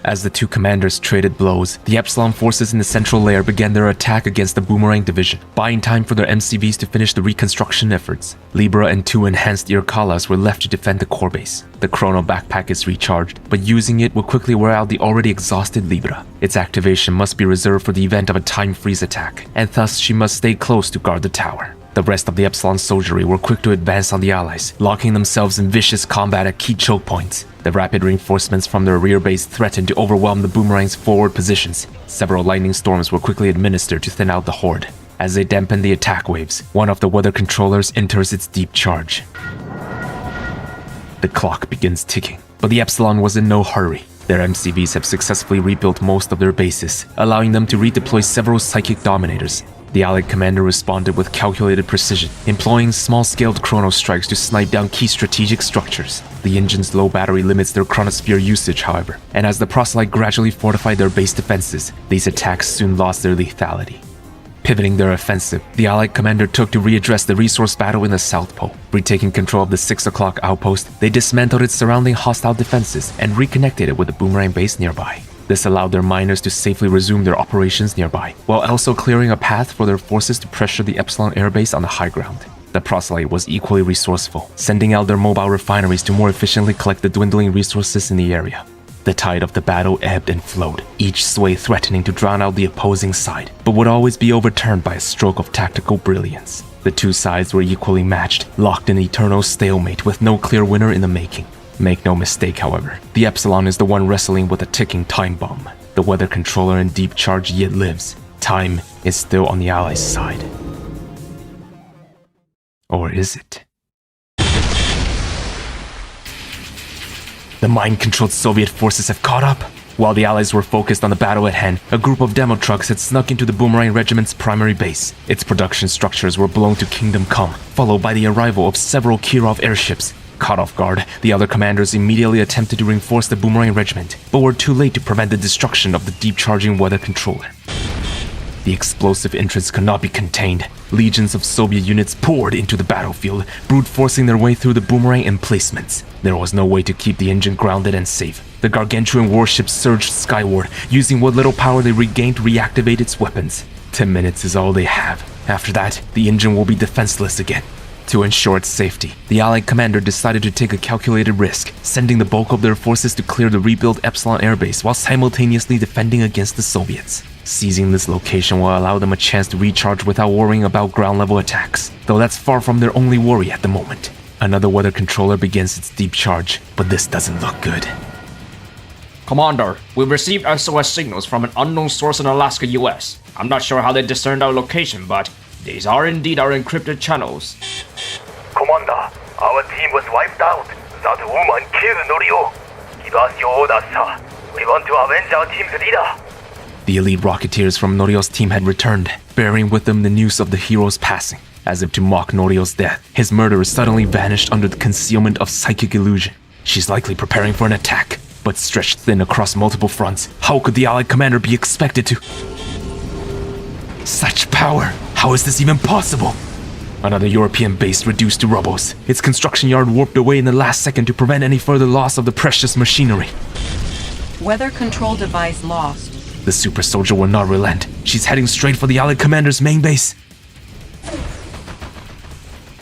Speaker 2: As the two commanders traded blows, the Epsilon forces in the central layer began their attack against the Boomerang division, buying time for their MCVs to finish the reconstruction efforts. Libra and two enhanced Irkalas were left to defend the core base. The Chrono backpack is recharged, but using it will quickly wear out the already exhausted Libra. Its activation must be reserved for the event of a time freeze attack, and thus she must stay close to guard the tower. The rest of the Epsilon soldiery were quick to advance on the Allies, locking themselves in vicious combat at key choke points. The rapid reinforcements from their rear base threatened to overwhelm the Boomerang's forward positions. Several lightning storms were quickly administered to thin out the horde. As they dampened the attack waves, one of the weather controllers enters its deep charge. The clock begins ticking, but the Epsilon was in no hurry. Their MCVs have successfully rebuilt most of their bases, allowing them to redeploy several psychic dominators. The Allied commander responded with calculated precision, employing small-scaled chrono strikes to snipe down key strategic structures. The engine's low battery limits their chronosphere usage, however, and as the proselyte gradually fortified their base defenses, these attacks soon lost their lethality. Pivoting their offensive, the Allied commander took to readdress the resource battle in the South Pole. Retaking control of the 6 o'clock outpost, they dismantled its surrounding hostile defenses and reconnected it with the boomerang base nearby. This allowed their miners to safely resume their operations nearby, while also clearing a path for their forces to pressure the Epsilon airbase on the high ground. The proselyte was equally resourceful, sending out their mobile refineries to more efficiently collect the dwindling resources in the area. The tide of the battle ebbed and flowed, each sway threatening to drown out the opposing side, but would always be overturned by a stroke of tactical brilliance. The two sides were equally matched, locked in eternal stalemate with no clear winner in the making. Make no mistake, however, the Epsilon is the one wrestling with a ticking time bomb. The weather controller in deep charge yet lives. Time is still on the Allies' side. Or is it? The mind-controlled Soviet forces have caught up. While the Allies were focused on the battle at hand, a group of demo trucks had snuck into the Boomerang Regiment's primary base. Its production structures were blown to Kingdom Come, followed by the arrival of several Kirov airships. Caught off guard, the other commanders immediately attempted to reinforce the Boomerang Regiment, but were too late to prevent the destruction of the deep-charging weather controller. The explosive entrance could not be contained. Legions of Soviet units poured into the battlefield, brute-forcing their way through the Boomerang emplacements. There was no way to keep the engine grounded and safe. The gargantuan warship surged skyward, using what little power they regained to reactivate its weapons. 10 minutes is all they have. After that, the engine will be defenseless again. To ensure its safety, the Allied commander decided to take a calculated risk, sending the bulk of their forces to clear the rebuilt Epsilon airbase while simultaneously defending against the Soviets. Seizing this location will allow them a chance to recharge without worrying about ground-level attacks, though that's far from their only worry at the moment. Another weather controller begins its deep charge, but this doesn't look good.
Speaker 13: Commander, we've received SOS signals from an unknown source in Alaska, US. I'm not sure how they discerned our location, but these are indeed our encrypted channels.
Speaker 14: Commander, our team was wiped out. That woman killed Norio. Give us your orders, sir. We want to avenge our team's leader.
Speaker 2: The elite Rocketeers from Norio's team had returned, bearing with them the news of the hero's passing. As if to mock Norio's death, his murderer suddenly vanished under the concealment of psychic illusion. She's likely preparing for an attack, but stretched thin across multiple fronts, how could the Allied commander be expected to? Such power! How is this even possible? Another European base reduced to rubbles, its construction yard warped away in the last second to prevent any further loss of the precious machinery.
Speaker 7: Weather control device lost.
Speaker 2: The super soldier will not relent. She's heading straight for the Allied commander's main base.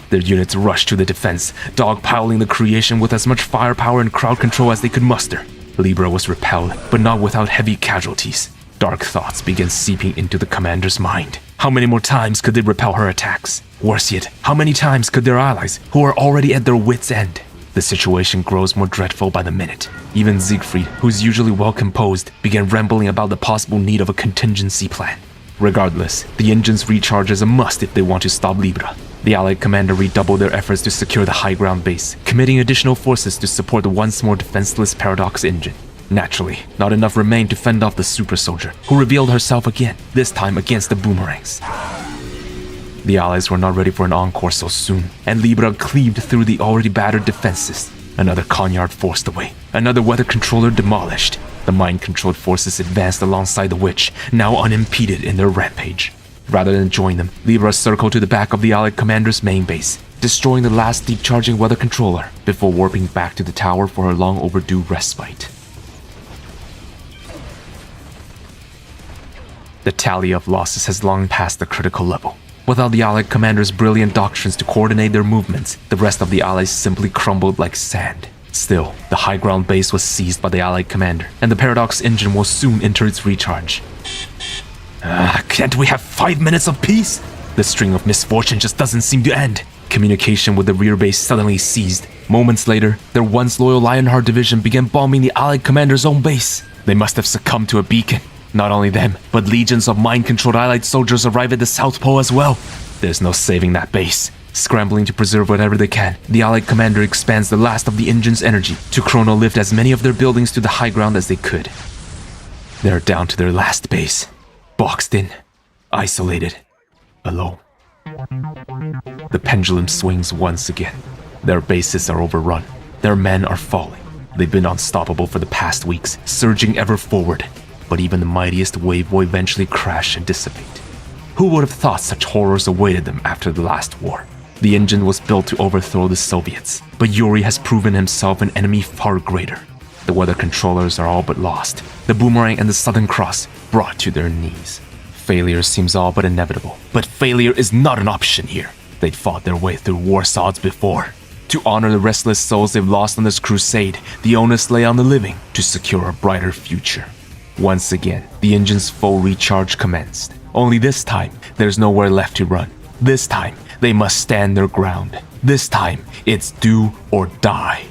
Speaker 2: Their units rushed to the defense, dogpiling the creation with as much firepower and crowd control as they could muster. Libra was repelled, but not without heavy casualties. Dark thoughts began seeping into the commander's mind. How many more times could they repel her attacks? Worse yet, how many times could their allies, who are already at their wits' end? The situation grows more dreadful by the minute. Even Siegfried, who's usually well composed, began rambling about the possible need of a contingency plan. Regardless, the engine's recharge is a must if they want to stop Libra. The Allied commander redoubled their efforts to secure the high ground base, committing additional forces to support the once more defenseless Paradox engine. Naturally, not enough remained to fend off the super soldier, who revealed herself again, this time against the boomerangs. The Allies were not ready for an encore so soon, and Libra cleaved through the already battered defenses. Another Conyard forced away, another weather controller demolished. The mind-controlled forces advanced alongside the witch, now unimpeded in their rampage. Rather than join them, Libra circled to the back of the Allied commander's main base, destroying the last deep-charging weather controller, before warping back to the tower for her long-overdue respite. The tally of losses has long passed the critical level. Without the Allied commander's brilliant doctrines to coordinate their movements, the rest of the Allies simply crumbled like sand. Still, the high ground base was seized by the Allied commander, and the Paradox engine will soon enter its recharge. Can't we have 5 minutes of peace? The string of misfortune just doesn't seem to end. Communication with the rear base suddenly ceased. Moments later, their once loyal Lionheart division began bombing the Allied commander's own base. They must have succumbed to a beacon. Not only them, but legions of mind-controlled Allied soldiers arrive at the South Pole as well. There's no saving that base. Scrambling to preserve whatever they can, the Allied commander expands the last of the engine's energy to chrono-lift as many of their buildings to the high ground as they could. They're down to their last base. Boxed in. Isolated. alone. The pendulum swings once again. Their bases are overrun. Their men are falling. They've been unstoppable for the past weeks, surging ever forward. But even the mightiest wave will eventually crash and dissipate. Who would have thought such horrors awaited them after the last war? The engine was built to overthrow the Soviets, but Yuri has proven himself an enemy far greater. The weather controllers are all but lost. The Boomerang and the Southern Cross brought to their knees. Failure seems all but inevitable, but failure is not an option here. They'd fought their way through war's odds before. To honor the restless souls they've lost on this crusade, the onus lay on the living to secure a brighter future. Once again, the engine's full recharge commenced. Only this time, there's nowhere left to run. This time, they must stand their ground. This time, it's do or die.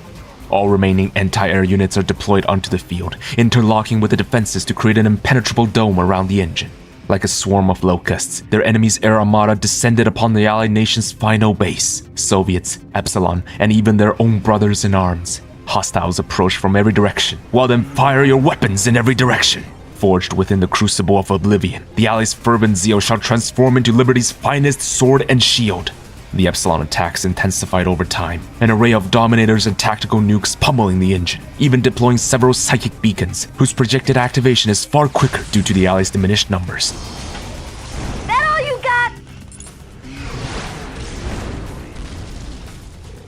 Speaker 2: All remaining anti-air units are deployed onto the field, interlocking with the defenses to create an impenetrable dome around the engine. Like a swarm of locusts, their enemy's air armada descended upon the Allied nation's final base. Soviets, Epsilon, and even their own brothers in arms. Hostiles approach from every direction. Well then, fire your weapons in every direction. Forged within the crucible of oblivion, the Allies' fervent zeal shall transform into liberty's finest sword and shield. The Epsilon attacks intensified over time, an array of dominators and tactical nukes pummeling the engine, even deploying several psychic beacons, whose projected activation is far quicker due to the Allies' diminished numbers.
Speaker 8: That all you got?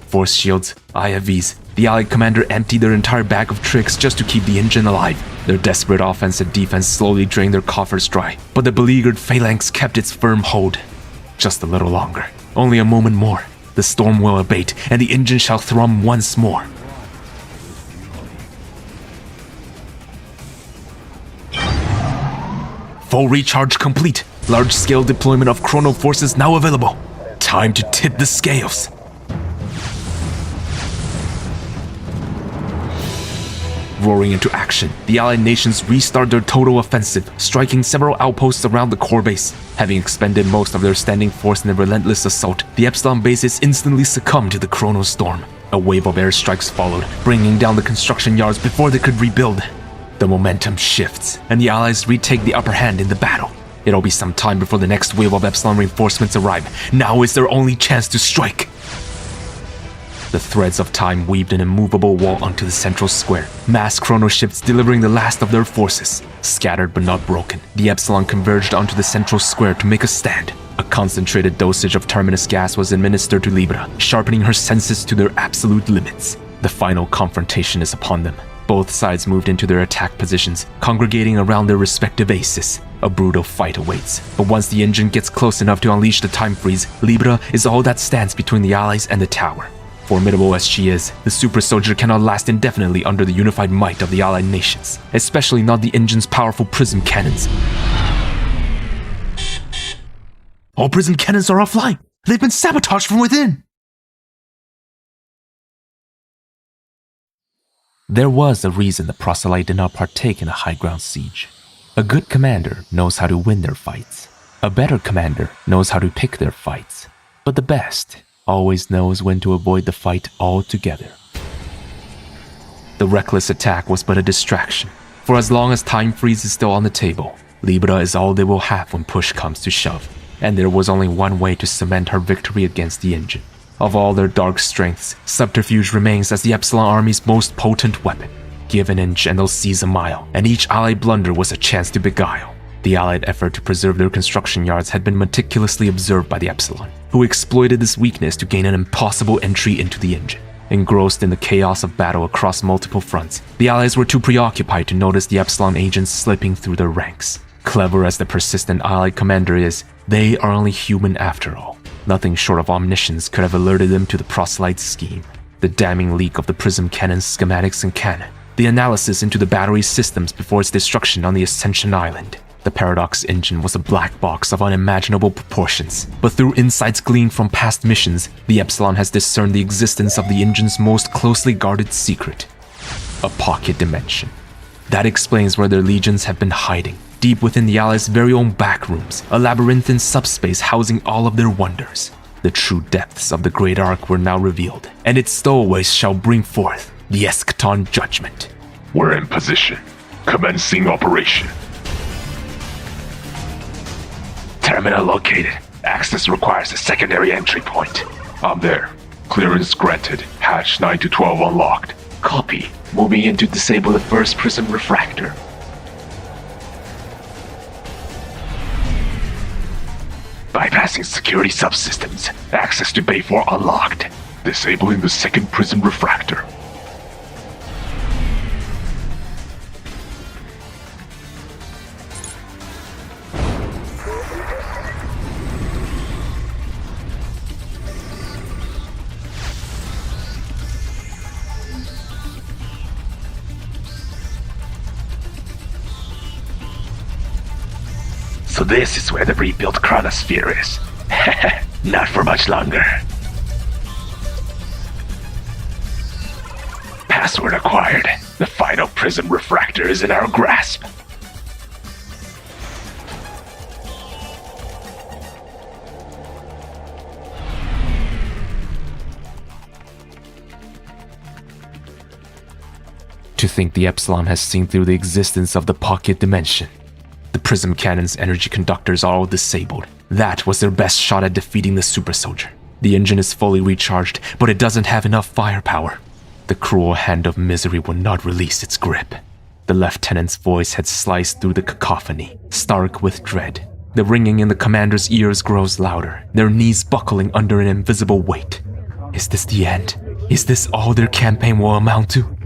Speaker 2: Force shields, IFVs, the Allied commander emptied their entire bag of tricks just to keep the engine alive. Their desperate offense and defense slowly drained their coffers dry, but the beleaguered phalanx kept its firm hold. Just a little longer. Only a moment more. The storm will abate, and the engine shall thrum once more. Full recharge complete. Large-scale deployment of chrono forces now available. Time to tip the scales. Roaring into action, the Allied nations restart their total offensive, striking several outposts around the core base. Having expended most of their standing force in the relentless assault, the Epsilon bases instantly succumbed to the chrono storm. A wave of airstrikes followed, bringing down the construction yards before they could rebuild. The momentum shifts, and the Allies retake the upper hand in the battle. It'll be some time before the next wave of Epsilon reinforcements arrive. Now is their only chance to strike. The threads of time weaved an immovable wall onto the central square, mass chrono shifts delivering the last of their forces. Scattered but not broken, the Epsilon converged onto the central square to make a stand. A concentrated dosage of terminus gas was administered to Libra, sharpening her senses to their absolute limits. The final confrontation is upon them. Both sides moved into their attack positions, congregating around their respective aces. A brutal fight awaits, but once the engine gets close enough to unleash the time freeze, Libra is all that stands between the Allies and the tower. Formidable as she is, the super soldier cannot last indefinitely under the unified might of the Allied nations, especially not the engine's powerful prism cannons. All prism cannons are offline! They've been sabotaged from within! There was a reason the proselyte did not partake in a high ground siege. A good commander knows how to win their fights. A better commander knows how to pick their fights. But the best always knows when to avoid the fight altogether. The reckless attack was but a distraction. For as long as time freeze is still on the table, Libra is all they will have when push comes to shove. And there was only one way to cement her victory against the engine. Of all their dark strengths, subterfuge remains as the Epsilon army's most potent weapon. Give an inch and they'll seize a mile, and each Allied blunder was a chance to beguile. The Allied effort to preserve their construction yards had been meticulously observed by the Epsilon, who exploited this weakness to gain an impossible entry into the engine. Engrossed in the chaos of battle across multiple fronts, the Allies were too preoccupied to notice the Epsilon agents slipping through their ranks. Clever as the persistent Allied commander is, they are only human after all. Nothing short of omniscience could have alerted them to the proselyte's scheme. The damning leak of the prism cannon's schematics and cannon, the analysis into the battery systems before its destruction on the Ascension Island. The Paradox engine was a black box of unimaginable proportions, but through insights gleaned from past missions, the Epsilon has discerned the existence of the engine's most closely guarded secret: a pocket dimension. That explains where their legions have been hiding, deep within the Allies' very own backrooms, a labyrinthine subspace housing all of their wonders. The true depths of the Great Ark were now revealed, and its stowaways shall bring forth the Eschaton Judgment.
Speaker 9: We're in position. Commencing operation.
Speaker 13: Terminal located.
Speaker 9: Access requires a secondary entry point. I'm there. Clearance granted. Hatch 9 to 12 unlocked.
Speaker 2: Copy. Moving in to disable the first prism refractor.
Speaker 9: Bypassing security subsystems. Access to Bay 4 unlocked. Disabling the second prism refractor.
Speaker 2: So this is where the rebuilt chronosphere is. Not for much longer. Password acquired. The final prism refractor is in our grasp. To think the Epsilon has seen through the existence of the pocket dimension. The prism cannon's energy conductors are all disabled. That was their best shot at defeating the super soldier. The engine is fully recharged, but it doesn't have enough firepower. The cruel hand of misery will not release its grip. The lieutenant's voice had sliced through the cacophony, stark with dread. The ringing in the commander's ears grows louder, their knees buckling under an invisible weight. Is this the end? Is this all their campaign will amount to?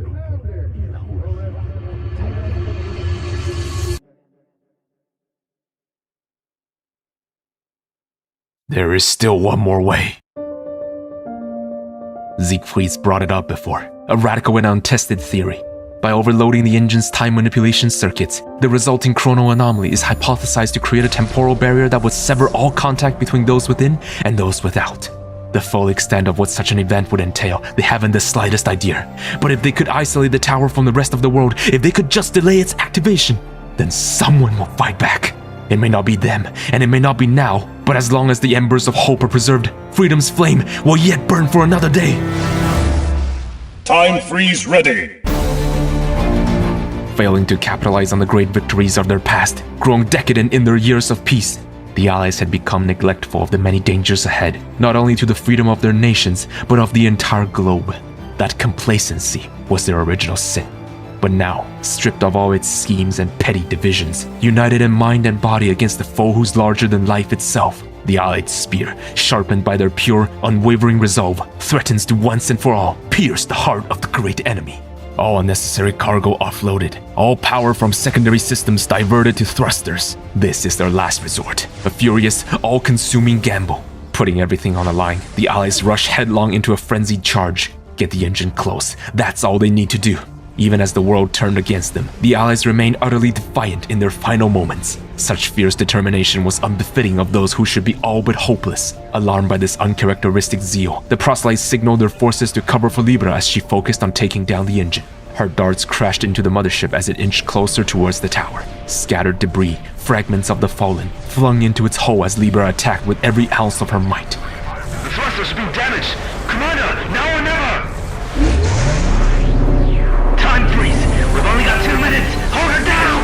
Speaker 2: There is still one more way. Siegfried's brought it up before, a radical and untested theory. By overloading the engine's time manipulation circuits, the resulting chrono anomaly is hypothesized to create a temporal barrier that would sever all contact between those within and those without. The full extent of what such an event would entail, they haven't the slightest idea. But if they could isolate the tower from the rest of the world, if they could just delay its activation, then someone will fight back. It may not be them, and it may not be now, but as long as the embers of hope are preserved, freedom's flame will yet burn for another day.
Speaker 12: Time freeze ready.
Speaker 2: Failing to capitalize on the great victories of their past, grown decadent in their years of peace, the Allies had become neglectful of the many dangers ahead, not only to the freedom of their nations, but of the entire globe. That complacency was their original sin. But now, stripped of all its schemes and petty divisions, united in mind and body against the foe who's larger than life itself, the Allied spear, sharpened by their pure, unwavering resolve, threatens to once and for all pierce the heart of the great enemy. All unnecessary cargo offloaded, all power from secondary systems diverted to thrusters. This is their last resort, a furious, all-consuming gamble. Putting everything on the line, the Allies rush headlong into a frenzied charge. Get the engine close, that's all they need to do. Even as the world turned against them, the Allies remained utterly defiant in their final moments. Such fierce determination was unbefitting of those who should be all but hopeless. Alarmed by this uncharacteristic zeal, the proselytes signaled their forces to cover for Libra as she focused on taking down the engine. Her darts crashed into the mothership as it inched closer towards the tower. Scattered debris, fragments of the fallen, flung into its hull as Libra attacked with every ounce of her might.
Speaker 5: The thrusters have been damaged! Commander, now or never! Time freeze! We've only got 2 minutes! Hold her down!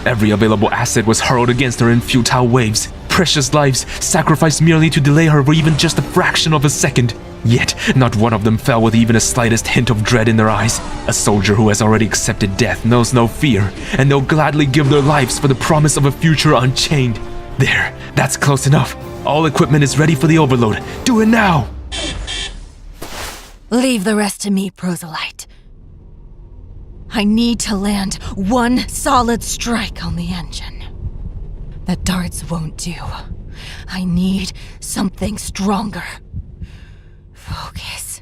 Speaker 2: Every available asset was hurled against her in futile waves. Precious lives sacrificed merely to delay her for even just a fraction of a second. Yet, not one of them fell with even a slightest hint of dread in their eyes. A soldier who has already accepted death knows no fear, and they'll gladly give their lives for the promise of a future unchained. There, that's close enough. All equipment is ready for the overload. Do it now!
Speaker 10: Leave the rest to me, proselyte. I need to land one solid strike on the engine. The darts won't do. I need something stronger. Focus.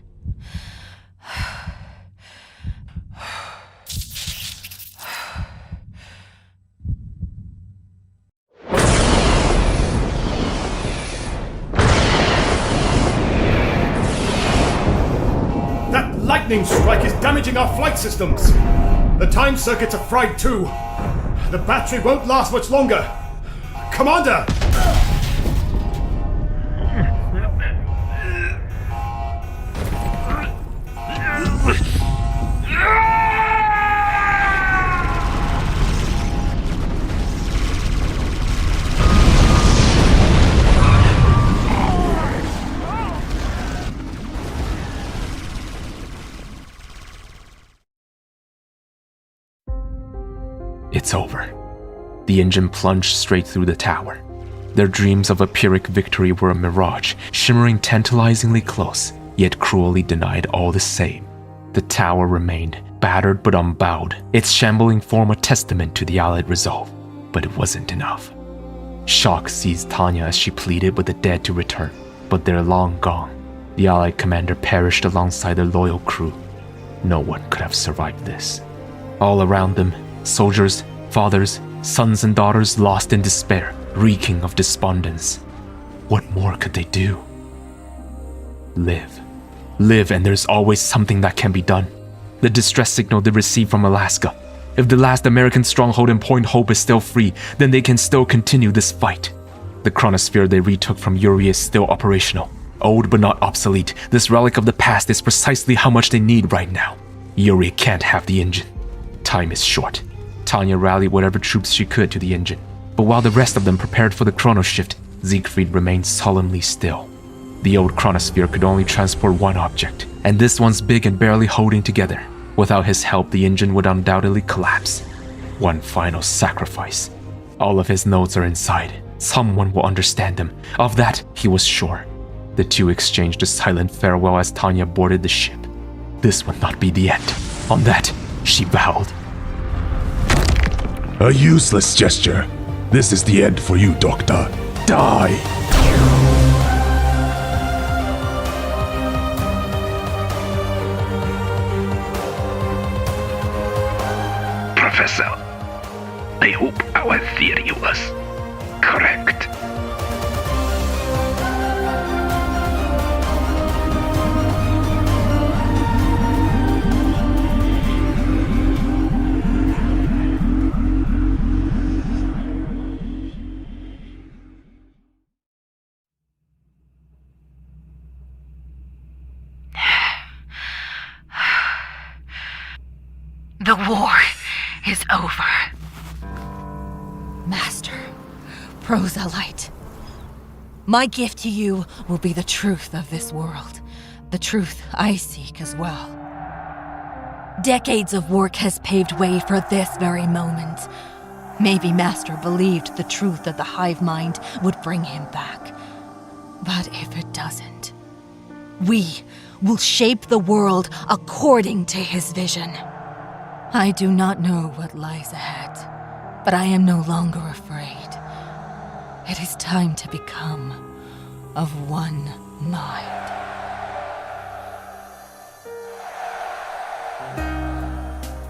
Speaker 15: That lightning strike is damaging our flight systems. The time circuits are fried too. The battery won't last much longer. Commander!
Speaker 2: It's over. The engine plunged straight through the tower. Their dreams of a Pyrrhic victory were a mirage, shimmering tantalizingly close, yet cruelly denied all the same. The tower remained, battered but unbowed, its shambling form a testament to the Allied resolve. But it wasn't enough. Shock seized Tanya as she pleaded with the dead to return, but they're long gone. The Allied commander perished alongside their loyal crew. No one could have survived this. All around them, soldiers, fathers, sons and daughters lost in despair, reeking of despondence. What more could they do? Live. Live, and there's always something that can be done. The distress signal they received from Alaska. If the last American stronghold in Point Hope is still free, then they can still continue this fight. The chronosphere they retook from Yuri is still operational. Old but not obsolete, this relic of the past is precisely how much they need right now. Yuri can't have the engine. Time is short. Tanya rallied whatever troops she could to the engine. But while the rest of them prepared for the chrono shift, Siegfried remained solemnly still. The old chronosphere could only transport one object, and this one's big and barely holding together. Without his help, the engine would undoubtedly collapse. One final sacrifice. All of his notes are inside. Someone will understand them. Of that, he was sure. The two exchanged a silent farewell as Tanya boarded the ship. This would not be the end. On that, she vowed.
Speaker 16: A useless gesture. This is the end for you, Doctor. Die!
Speaker 9: Professor, I hope our theory was correct.
Speaker 10: The war is over. Master, proselyte, my gift to you will be the truth of this world, the truth I seek as well. Decades of work has paved way for this very moment. Maybe Master believed the truth of the hive mind would bring him back. But if it doesn't, we will shape the world according to his vision. I do not know what lies ahead, but I am no longer afraid. It is time to become of one mind.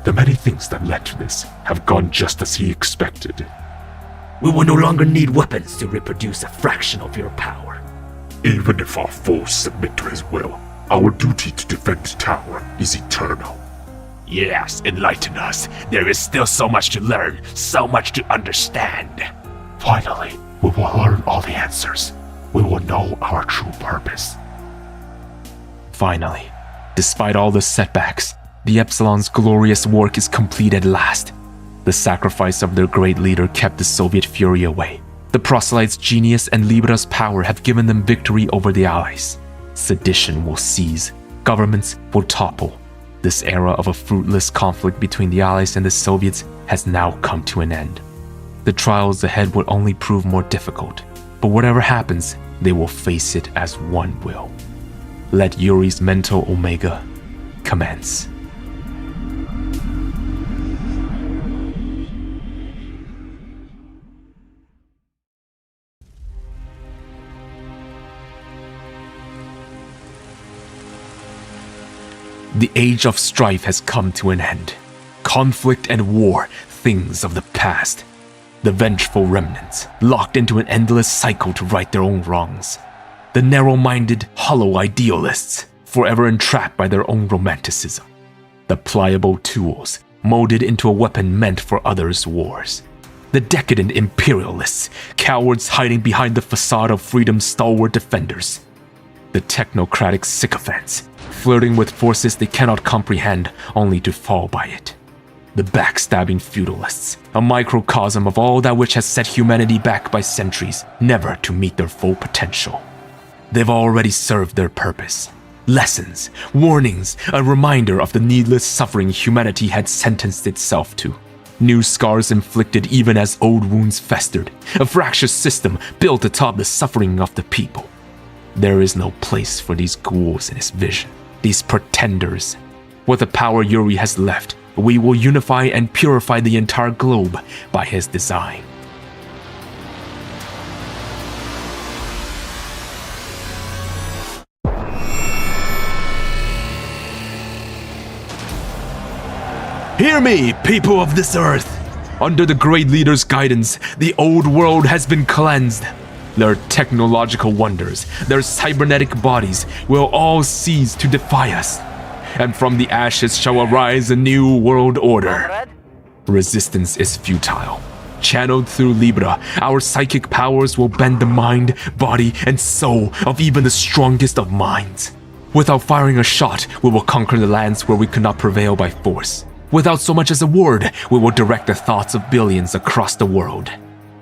Speaker 16: The many things that led to this have gone just as he expected.
Speaker 17: We will no longer need weapons to reproduce a fraction of your power.
Speaker 16: Even if our foes submit to his will, our duty to defend the tower is eternal.
Speaker 2: Yes, enlighten us. There is still so much to learn, so much to understand.
Speaker 16: Finally, we will learn all the answers. We will know our true purpose.
Speaker 2: Finally, despite all the setbacks, the Epsilon's glorious work is complete at last. The sacrifice of their great leader kept the Soviet fury away. The proselytes' genius and Libra's power have given them victory over the Allies. Sedition will cease. Governments will topple. This era of a fruitless conflict between the Allies and the Soviets has now come to an end. The trials ahead will only prove more difficult, but whatever happens, they will face it as one will. Let Yuri's mental Omega commence. The age of strife has come to an end. Conflict and war, things of the past. The vengeful remnants, locked into an endless cycle to right their own wrongs. The narrow-minded, hollow idealists, forever entrapped by their own romanticism. The pliable tools, molded into a weapon meant for others' wars. The decadent imperialists, cowards hiding behind the facade of freedom's stalwart defenders. The technocratic sycophants, flirting with forces they cannot comprehend, only to fall by it. The backstabbing feudalists, a microcosm of all that which has set humanity back by centuries, never to meet their full potential. They've already served their purpose. Lessons, warnings, a reminder of the needless suffering humanity had sentenced itself to. New scars inflicted even as old wounds festered. A fractious system built atop the suffering of the people. There is no place for these ghouls in his vision, these pretenders. With the power Yuri has left, we will unify and purify the entire globe by his design. Hear me, people of this earth! Under the great leader's guidance, the old world has been cleansed. Their technological wonders, their cybernetic bodies will all cease to defy us. And from the ashes shall arise a new world order. Resistance is futile. Channeled through Libra, our psychic powers will bend the mind, body, and soul of even the strongest of minds. Without firing a shot, we will conquer the lands where we could not prevail by force. Without so much as a word, we will direct the thoughts of billions across the world.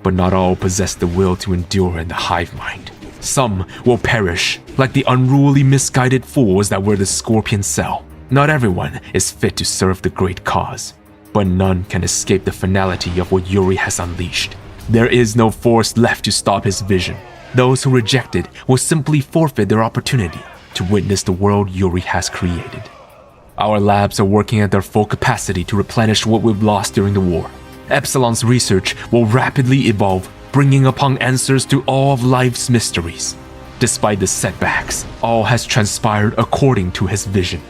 Speaker 2: But not all possess the will to endure in the hive mind. Some will perish, like the unruly, misguided fools that were the scorpion cell. Not everyone is fit to serve the great cause, but none can escape the finality of what Yuri has unleashed. There is no force left to stop his vision. Those who reject it will simply forfeit their opportunity to witness the world Yuri has created. Our labs are working at their full capacity to replenish what we've lost during the war. Epsilon's research will rapidly evolve, bringing upon answers to all of life's mysteries. Despite the setbacks, all has transpired according to his vision.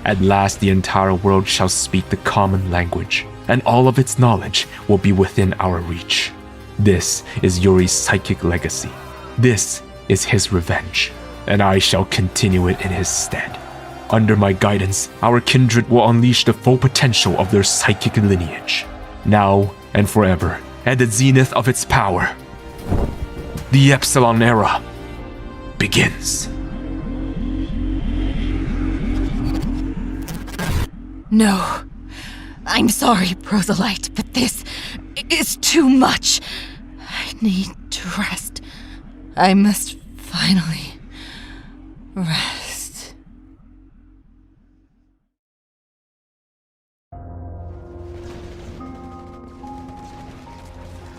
Speaker 2: At last, the entire world shall speak the common language, and all of its knowledge will be within our reach. This is Yuri's psychic legacy. This is his revenge, and I shall continue it in his stead. Under my guidance, our kindred will unleash the full potential of their psychic lineage. Now and forever, at the zenith of its power, the Epsilon era begins.
Speaker 10: No. I'm sorry, Proselyte, but this is too much. I need to rest. I must finally rest.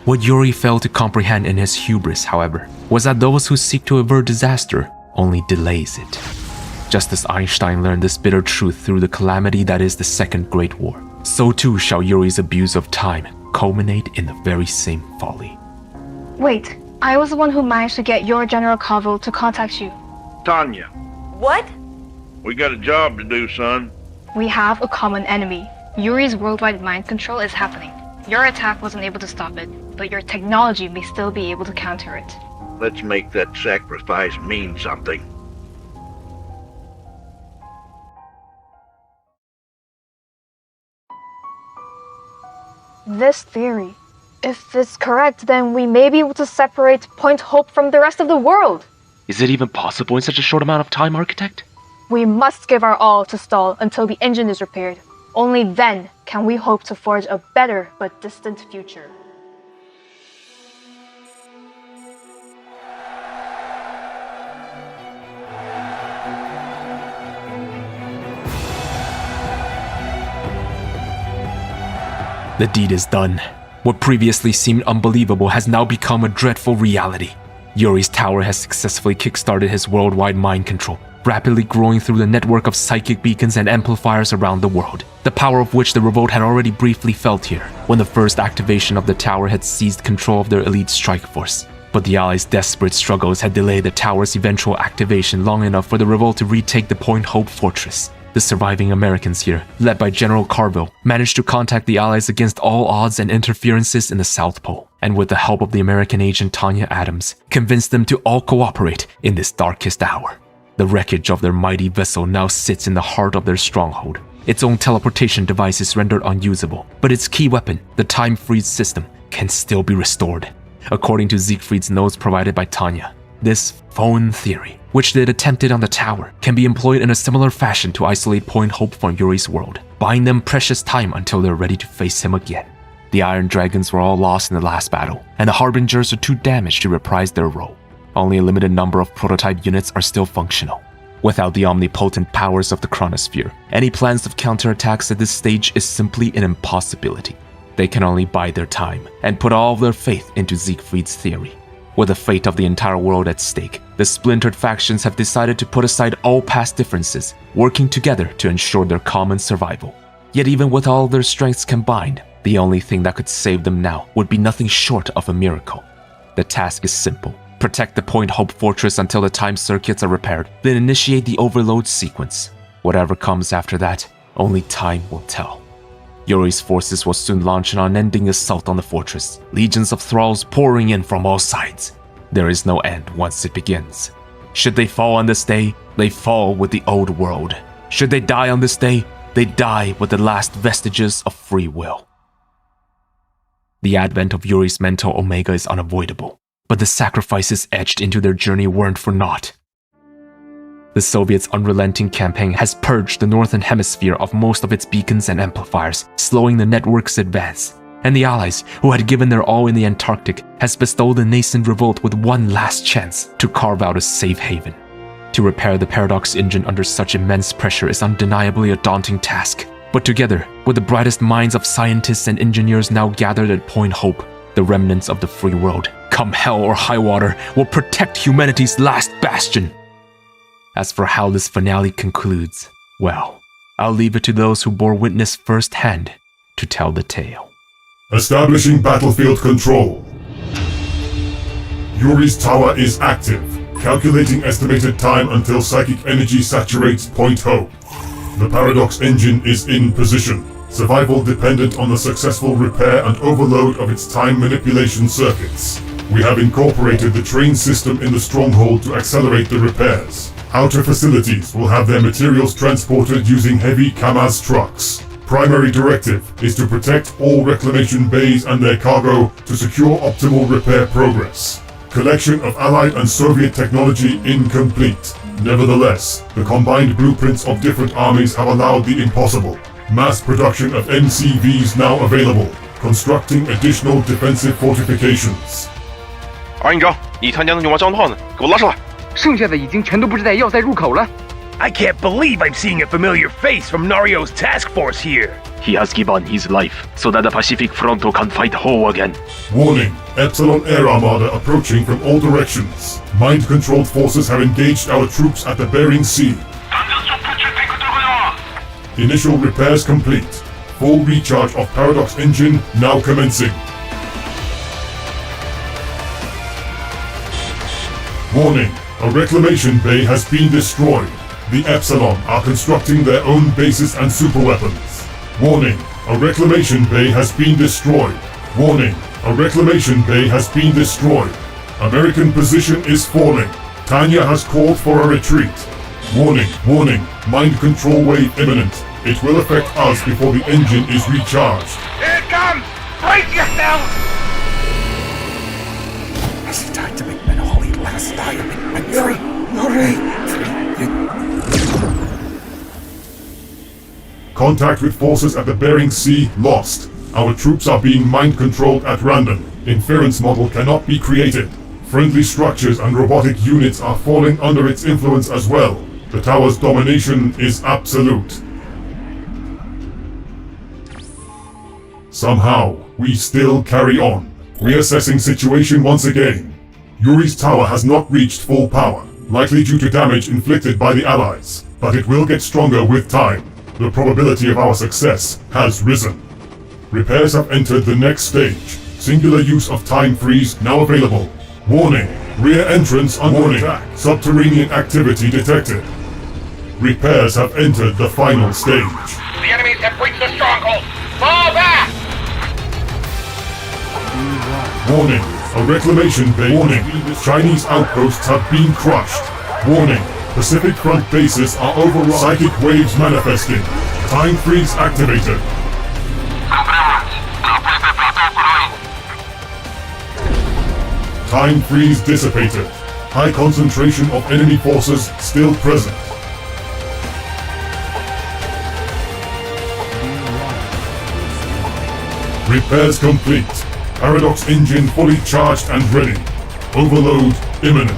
Speaker 2: What Yuri failed to comprehend in his hubris, however, was that those who seek to avert disaster only delays it. Just as Einstein learned this bitter truth through the calamity that is the Second Great War, so too shall Yuri's abuse of time culminate in the very same folly.
Speaker 18: Wait, I was the one who managed to get your General Carville to contact you.
Speaker 19: Tanya.
Speaker 8: What?
Speaker 19: We got a job to do, son.
Speaker 18: We have a common enemy. Yuri's worldwide mind control is happening. Your attack wasn't able to stop it, but your technology may still be able to counter it.
Speaker 19: Let's make that sacrifice mean something.
Speaker 18: This theory, if it's correct, then we may be able to separate Point Hope from the rest of the world.
Speaker 13: Is it even possible in such a short amount of time, Architect?
Speaker 18: We must give our all to stall until the engine is repaired. Only then can we hope to forge a better but distant future.
Speaker 2: The deed is done. What previously seemed unbelievable has now become a dreadful reality. Yuri's tower has successfully kickstarted his worldwide mind control, rapidly growing through the network of psychic beacons and amplifiers around the world, the power of which the revolt had already briefly felt here, when the first activation of the tower had seized control of their elite strike force. But the Allies' desperate struggles had delayed the tower's eventual activation long enough for the revolt to retake the Point Hope fortress. The surviving Americans here, led by General Carville, managed to contact the Allies against all odds and interferences in the South Pole, and with the help of the American agent Tanya Adams, convinced them to all cooperate in this darkest hour. The wreckage of their mighty vessel now sits in the heart of their stronghold. Its own teleportation device is rendered unusable, but its key weapon, the time freeze system, can still be restored. According to Siegfried's notes provided by Tanya, this phone theory, which they had attempted on the tower, can be employed in a similar fashion to isolate Point Hope from Yuri's world, buying them precious time until they're ready to face him again. The Iron Dragons were all lost in the last battle, and the Harbingers are too damaged to reprise their role. Only a limited number of prototype units are still functional. Without the omnipotent powers of the chronosphere, any plans of counterattacks at this stage is simply an impossibility. They can only bide their time and put all of their faith into Siegfried's theory. With the fate of the entire world at stake, the splintered factions have decided to put aside all past differences, working together to ensure their common survival. Yet even with all their strengths combined, the only thing that could save them now would be nothing short of a miracle. The task is simple. Protect the Point Hope fortress until the time circuits are repaired, then initiate the overload sequence. Whatever comes after that, only time will tell. Yuri's forces will soon launch an unending assault on the fortress, legions of thralls pouring in from all sides. There is no end once it begins. Should they fall on this day, they fall with the old world. Should they die on this day, they die with the last vestiges of free will. The advent of Yuri's mental Omega is unavoidable, but the sacrifices etched into their journey weren't for naught. The Soviets' unrelenting campaign has purged the Northern Hemisphere of most of its beacons and amplifiers, slowing the network's advance. And the Allies, who had given their all in the Antarctic, has bestowed the nascent revolt with one last chance to carve out a safe haven. To repair the Paradox engine under such immense pressure is undeniably a daunting task. But together, with the brightest minds of scientists and engineers now gathered at Point Hope, the remnants of the free world, come hell or high water, will protect humanity's last bastion. As for how this finale concludes, well, I'll leave it to those who bore witness firsthand to tell the tale.
Speaker 1: Establishing battlefield control. Yuri's tower is active, calculating estimated time until psychic energy saturates Point Hope. The Paradox engine is in position, survival dependent on the successful repair and overload of its time manipulation circuits. We have incorporated the train system in the stronghold to accelerate the repairs. Outer facilities will have their materials transported using heavy Kamaz trucks. Primary directive is to protect all reclamation bays and their cargo to secure optimal repair progress. Collection of Allied and Soviet technology incomplete. Nevertheless, the combined blueprints of different armies have allowed the impossible. Mass production of MCVs now available. Constructing additional defensive fortifications.
Speaker 5: 二营长，你参加的牛蛙枪炮呢？给我拉上来！
Speaker 20: 剩下的已经全都布置在要塞入口了。
Speaker 14: I can't believe I'm seeing a familiar face from Nario's task force here.
Speaker 9: He has given his life so that the Pacific Front can fight whole again.
Speaker 1: Warning, Epsilon Air Armada approaching from all directions. Mind-controlled forces have engaged our troops at the Bering Sea. Initial repairs complete. Full recharge of Paradox engine now commencing. Warning, a reclamation bay has been destroyed. The Epsilon are constructing their own bases and superweapons. Warning, a reclamation bay has been destroyed. Warning, a reclamation bay has been destroyed. American position is falling. Tanya has called for a retreat. Warning, warning, mind control wave imminent. It will affect us before the engine is recharged.
Speaker 14: Here it comes! Brace yourself!
Speaker 17: Is it time to make men holy last time? Yuri!
Speaker 1: Contact with forces at the Bering Sea lost. Our troops are being mind-controlled at random. Inference model cannot be created. Friendly structures and robotic units are falling under its influence as well. The tower's domination is absolute. Somehow, we still carry on. Reassessing situation once again. Yuri's tower has not reached full power, likely due to damage inflicted by the Allies, but it will get stronger with time. The probability of our success has risen. Repairs have entered the next stage. Singular use of time freeze now available. Warning, rear entrance under attack. Subterranean activity detected. Repairs have entered the final stage.
Speaker 14: The enemies have breached the stronghold! Fall back!
Speaker 1: Warning, a reclamation bay. Warning, Chinese outposts have been crushed. Warning, Pacific Front bases are overrun. Psychic waves manifesting. Time freeze activated. Time freeze dissipated. High concentration of enemy forces still present. Repairs complete. Paradox engine fully charged and ready. Overload imminent.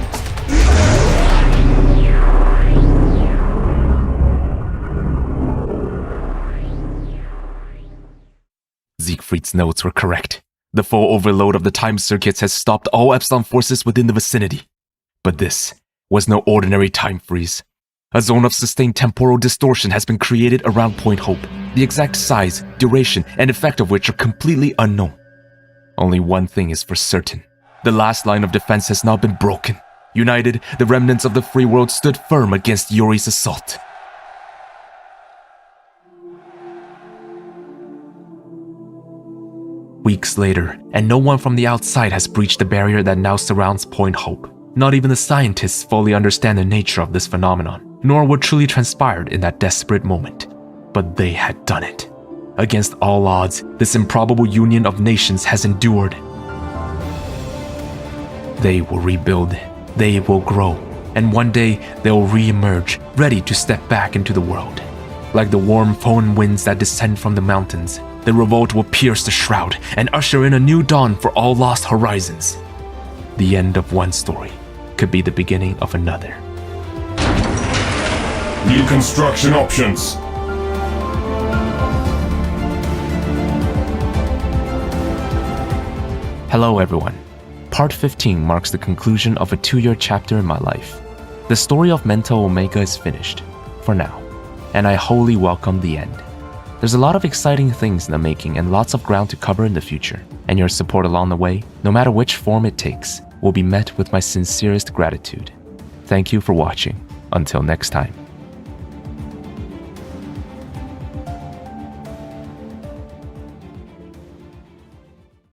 Speaker 2: Siegfried's notes were correct. The full overload of the time circuits has stopped all Epsilon forces within the vicinity. But this was no ordinary time freeze. A zone of sustained temporal distortion has been created around Point Hope, the exact size, duration, and effect of which are completely unknown. Only one thing is for certain. The last line of defense has now been broken. United, the remnants of the free world stood firm against Yuri's assault. Weeks later, and no one from the outside has breached the barrier that now surrounds Point Hope. Not even the scientists fully understand the nature of this phenomenon, nor what truly transpired in that desperate moment. But they had done it. Against all odds, this improbable union of nations has endured. They will rebuild, they will grow, and one day they'll re-emerge, ready to step back into the world. Like the warm foreign winds that descend from the mountains, the revolt will pierce the shroud and usher in a new dawn for all lost horizons. The end of one story could be the beginning of another.
Speaker 1: New construction options.
Speaker 2: Hello everyone. Part 15 marks the conclusion of a 2-year chapter in my life. The story of Mental Omega is finished, for now, and I wholly welcome the end. There's a lot of exciting things in the making and lots of ground to cover in the future, and your support along the way, no matter which form it takes, will be met with my sincerest gratitude. Thank you for watching. Until next time.